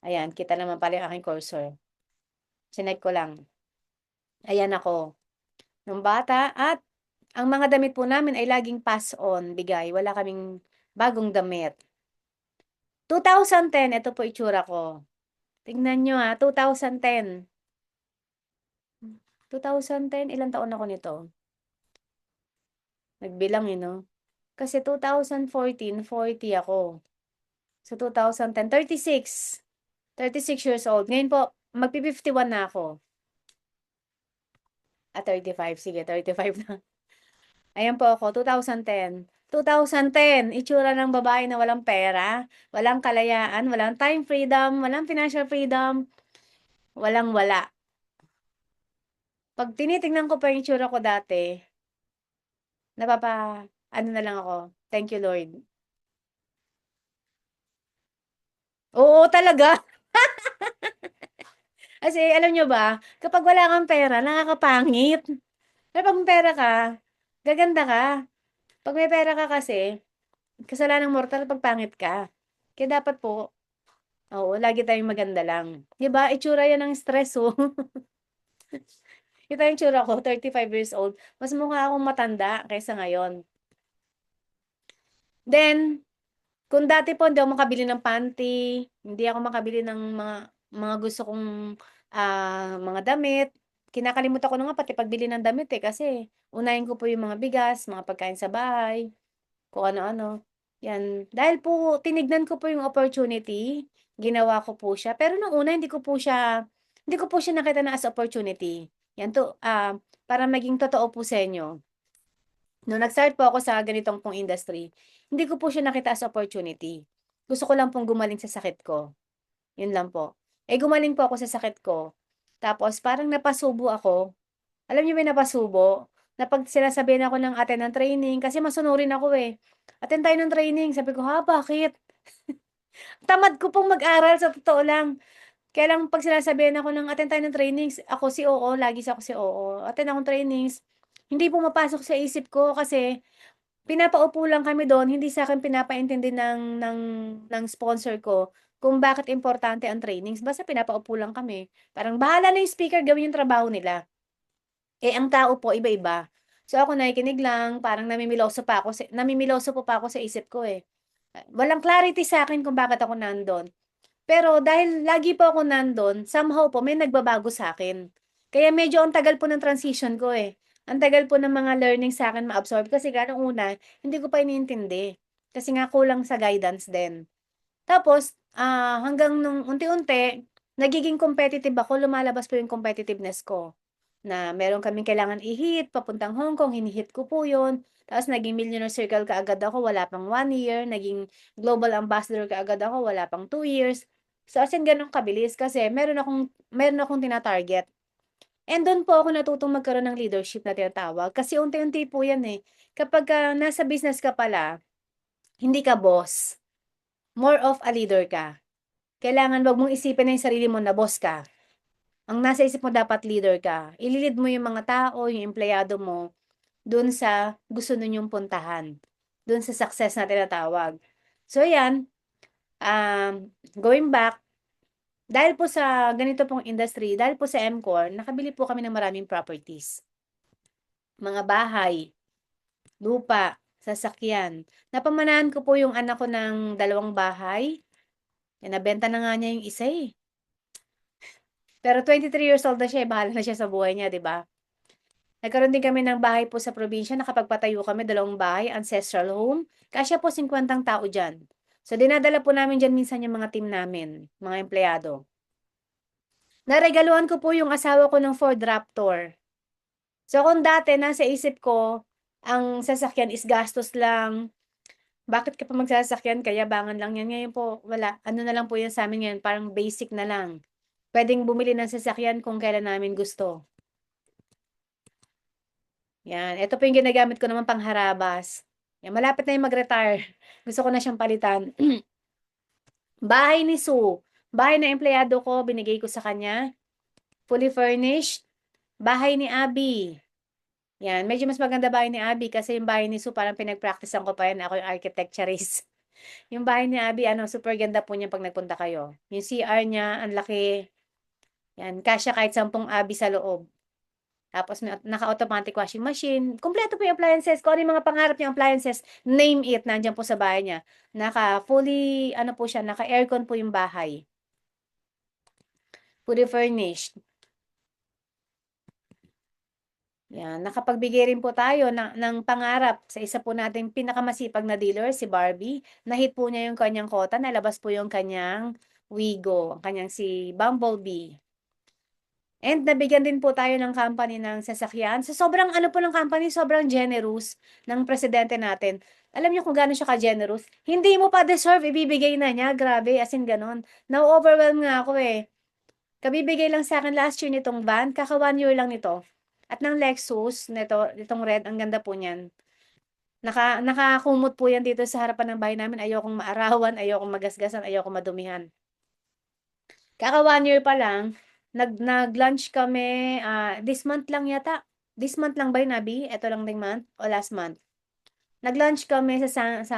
Ayan, kita naman pala yung aking cursor. Chineck ko lang. Ayan ako, nung bata at ang mga damit po namin ay laging pass on, bigay. Wala kaming bagong damit. 2010, ito po itsura ko. Tignan nyo 2010. 2010, ilang taon ako nito? Nagbilang no? Kasi 2014, 40 ako. So 2010, 36. 36 years old. Ngayon po, magpi-51 na ako. 35. Sige, 35 na. Ayan po ako, 2010. 2010, itsura ng babae na walang pera, walang kalayaan, walang time freedom, walang financial freedom, walang wala. Pag tinitingnan ko pa yung itsura ko dati, ano na lang ako, thank you Lord. Oo talaga. Kasi alam nyo ba, kapag wala kang pera, nakakapangit. Pero pag may pera ka, gaganda ka. Pag may pera ka kasi, kasalanang mortal pag pangit ka. Kaya dapat po, oo, lagi tayong maganda lang. 'Di ba? Itsura 'yan ng stress, oh. Ito yung itsura ko, 35 years old. Mas mukha akong matanda kaysa ngayon. Then, kung dati po hindi ako makabili ng panty, hindi ako makabili ng mga gusto kong mga damit, kinakalimutan ko na nga pati pagbili ng damit kasi unahin ko po yung mga bigas, mga pagkain sa bahay, kung ano-ano. Yan. Dahil po tinignan ko po yung opportunity, ginawa ko po siya. Pero nung una hindi ko po siya nakita na as opportunity. Yan to, para maging totoo po sa inyo. Nung nag-start po ako sa ganitong pong industry, hindi ko po siya nakita as opportunity. Gusto ko lang pong gumaling sa sakit ko. Yun lang po. Gumaling po ako sa sakit ko. Tapos parang napasubo ako. Alam niyo ba yung napasubo? Na pag sinasabihan ako ng attend ng training, kasi masunurin ako eh. Attend tayo ng training. Sabi ko, bakit? Tamad ko pong mag-aral sa totoo lang. Kaya lang pag sinasabihan ako ng attend tayo ng trainings, ako si oo, lagi ako si oo. Attend akong trainings, hindi pumapasok sa isip ko kasi pinapaupo lang kami doon, hindi sa akin pinapaintindi ng sponsor ko kung bakit importante ang trainings. Basta pinapaupo lang kami. Parang bahala na yung speaker gawin yung trabaho nila. Ang tao po iba-iba. So ako nakikinig lang, parang namimiloso po pa ako sa isip ko eh. Walang clarity sa akin kung bakit ako nandun. Pero dahil lagi po ako nandun, somehow po may nagbabago sa akin. Kaya medyo ang tagal po ng transition ko eh. Ang tagal po ng mga learning sa akin ma-absorb kasi nga nung una, hindi ko pa iniintindi. Kasi nga kulang sa guidance din. Tapos, hanggang nung unti-unti, nagiging competitive ako, lumalabas po yung competitiveness ko. Na meron kaming kailangan i-hit, papuntang Hong Kong, hini-hit ko po yun. Tapos naging millionaire circle kaagad ako, wala pang 1 year. Naging global ambassador kaagad ako, wala pang 2 years. So as in ganun kabilis kasi meron akong tina-target. And doon po ako natutong magkaroon ng leadership na tinatawag. Kasi unti-unti po yan eh. Kapag nasa business ka pala, hindi ka boss. More of a leader ka. Kailangan wag mong isipin na yung sarili mo na boss ka. Ang nasa isip mo dapat leader ka. Ililid mo yung mga tao, yung empleyado mo, dun sa gusto ninyong puntahan. Dun sa success na tinatawag. So, yan. Going back, dahil po sa ganito pong industry, dahil po sa MCOR, nakabili po kami ng maraming properties. Mga bahay, lupa, sasakyan. Napamanahan ko po yung anak ko ng 2 bahay. Nabenta na nga niya yung isa eh. Pero 23 years old na siya, bahala na siya sa buhay niya, di ba? Nagkaroon din kami ng bahay po sa probinsya, nakapagpatayo kami, 2 bahay, ancestral home. Kasya po 50 tao dyan. So, dinadala po namin dyan minsan yung mga team namin, mga empleyado. Naregaluhan ko po yung asawa ko ng Ford Raptor. So, kung dati nasa isip ko, ang sasakyan is gastos lang. Bakit ka pa magsasakyan? Kayabangan lang yan. Ngayon po, wala. Ano na lang po yan sa amin ngayon, parang basic na lang. Pwedeng bumili ng sasakyan kung kailan namin gusto. Yan. Ito po yung ginagamit ko naman pangharabas. Yan. Malapit na yung mag-retire. Gusto ko na siyang palitan. Bahay ni Sue. Bahay na empleyado ko, binigay ko sa kanya. Fully furnished. Bahay ni Abby. Yan. Medyo mas maganda bahay ni Abby kasi yung bahay ni Sue parang pinag-practicean ko pa yan. Ako yung architecturist. Yung bahay ni Abby, super ganda po niya pag nagpunta kayo. Yung CR niya, ang laki. Yan. Kasya kahit 10 Abby sa loob. Tapos naka-automatic washing machine. Kumpleto po yung appliances. Kung ano yung mga pangarap niyang appliances, name it, nandiyan po sa bahay niya. Naka-fully, po siya, naka-aircon po yung bahay. Fully furnished. Yan. Nakapagbigay rin po tayo ng pangarap sa isa po nating pinakamasipag na dealer, si Barbie. Nahit po niya yung kanyang kota, nalabas po yung kanyang Wigo, ang kanyang si Bumblebee. And nabigyan din po tayo ng company ng sasakyan. Sa sobrang po ng company, sobrang generous ng presidente natin. Alam niyo kung gaano siya ka-generous? Hindi mo pa deserve, ibibigay na niya. Grabe, as in ganon. Na-overwhelm nga ako eh. Kabibigay lang sa akin last year nitong van, kaka 1 year lang nito. At ng Lexus, nitong red, ang ganda po niyan. Nakakumot po yan dito sa harapan ng bahay namin. Ayokong maarawan, ayokong magasgasan, ayokong madumihan. Kaka 1 year pa lang, nag-lunch kami, this month lang yata. This month lang ba yun, Abby? Ito lang ding month o last month? Nag-lunch kami sa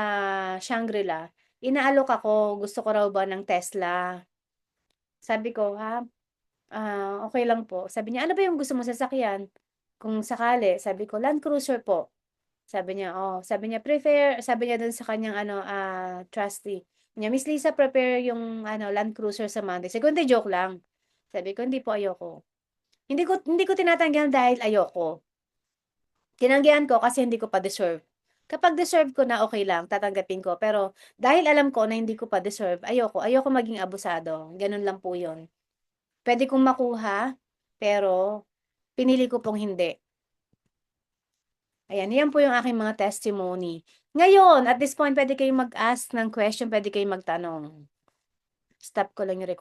Shangri-La. Inaalok ako, gusto ko raw ba ng Tesla. Sabi ko, ha? Okay lang po. Sabi niya, ano ba yung gusto mo sasakyan? Kung sakali, sabi ko, Land Cruiser po. Sabi niya, sabi niya, sabi niya dun sa kanyang, trustee. Niya, Miss Lisa, prepare yung, Land Cruiser sa Monday. Sabi ko, hindi, joke lang. Sabi ko, hindi po, ayoko. Hindi ko tinatanggihan dahil ayoko. Tinanggihan ko kasi hindi ko pa deserve. Kapag deserve ko na, okay lang, tatanggapin ko. Pero, dahil alam ko na hindi ko pa deserve, ayoko. Ayoko maging abusado. Ganun lang po yun. Pwede kong makuha, pero, pinili ko pong hindi. Ayan, yan po yung aking mga testimony. Ngayon, at this point, pwede kayong mag-ask ng question, pwede kayong magtanong. Stop ko lang yung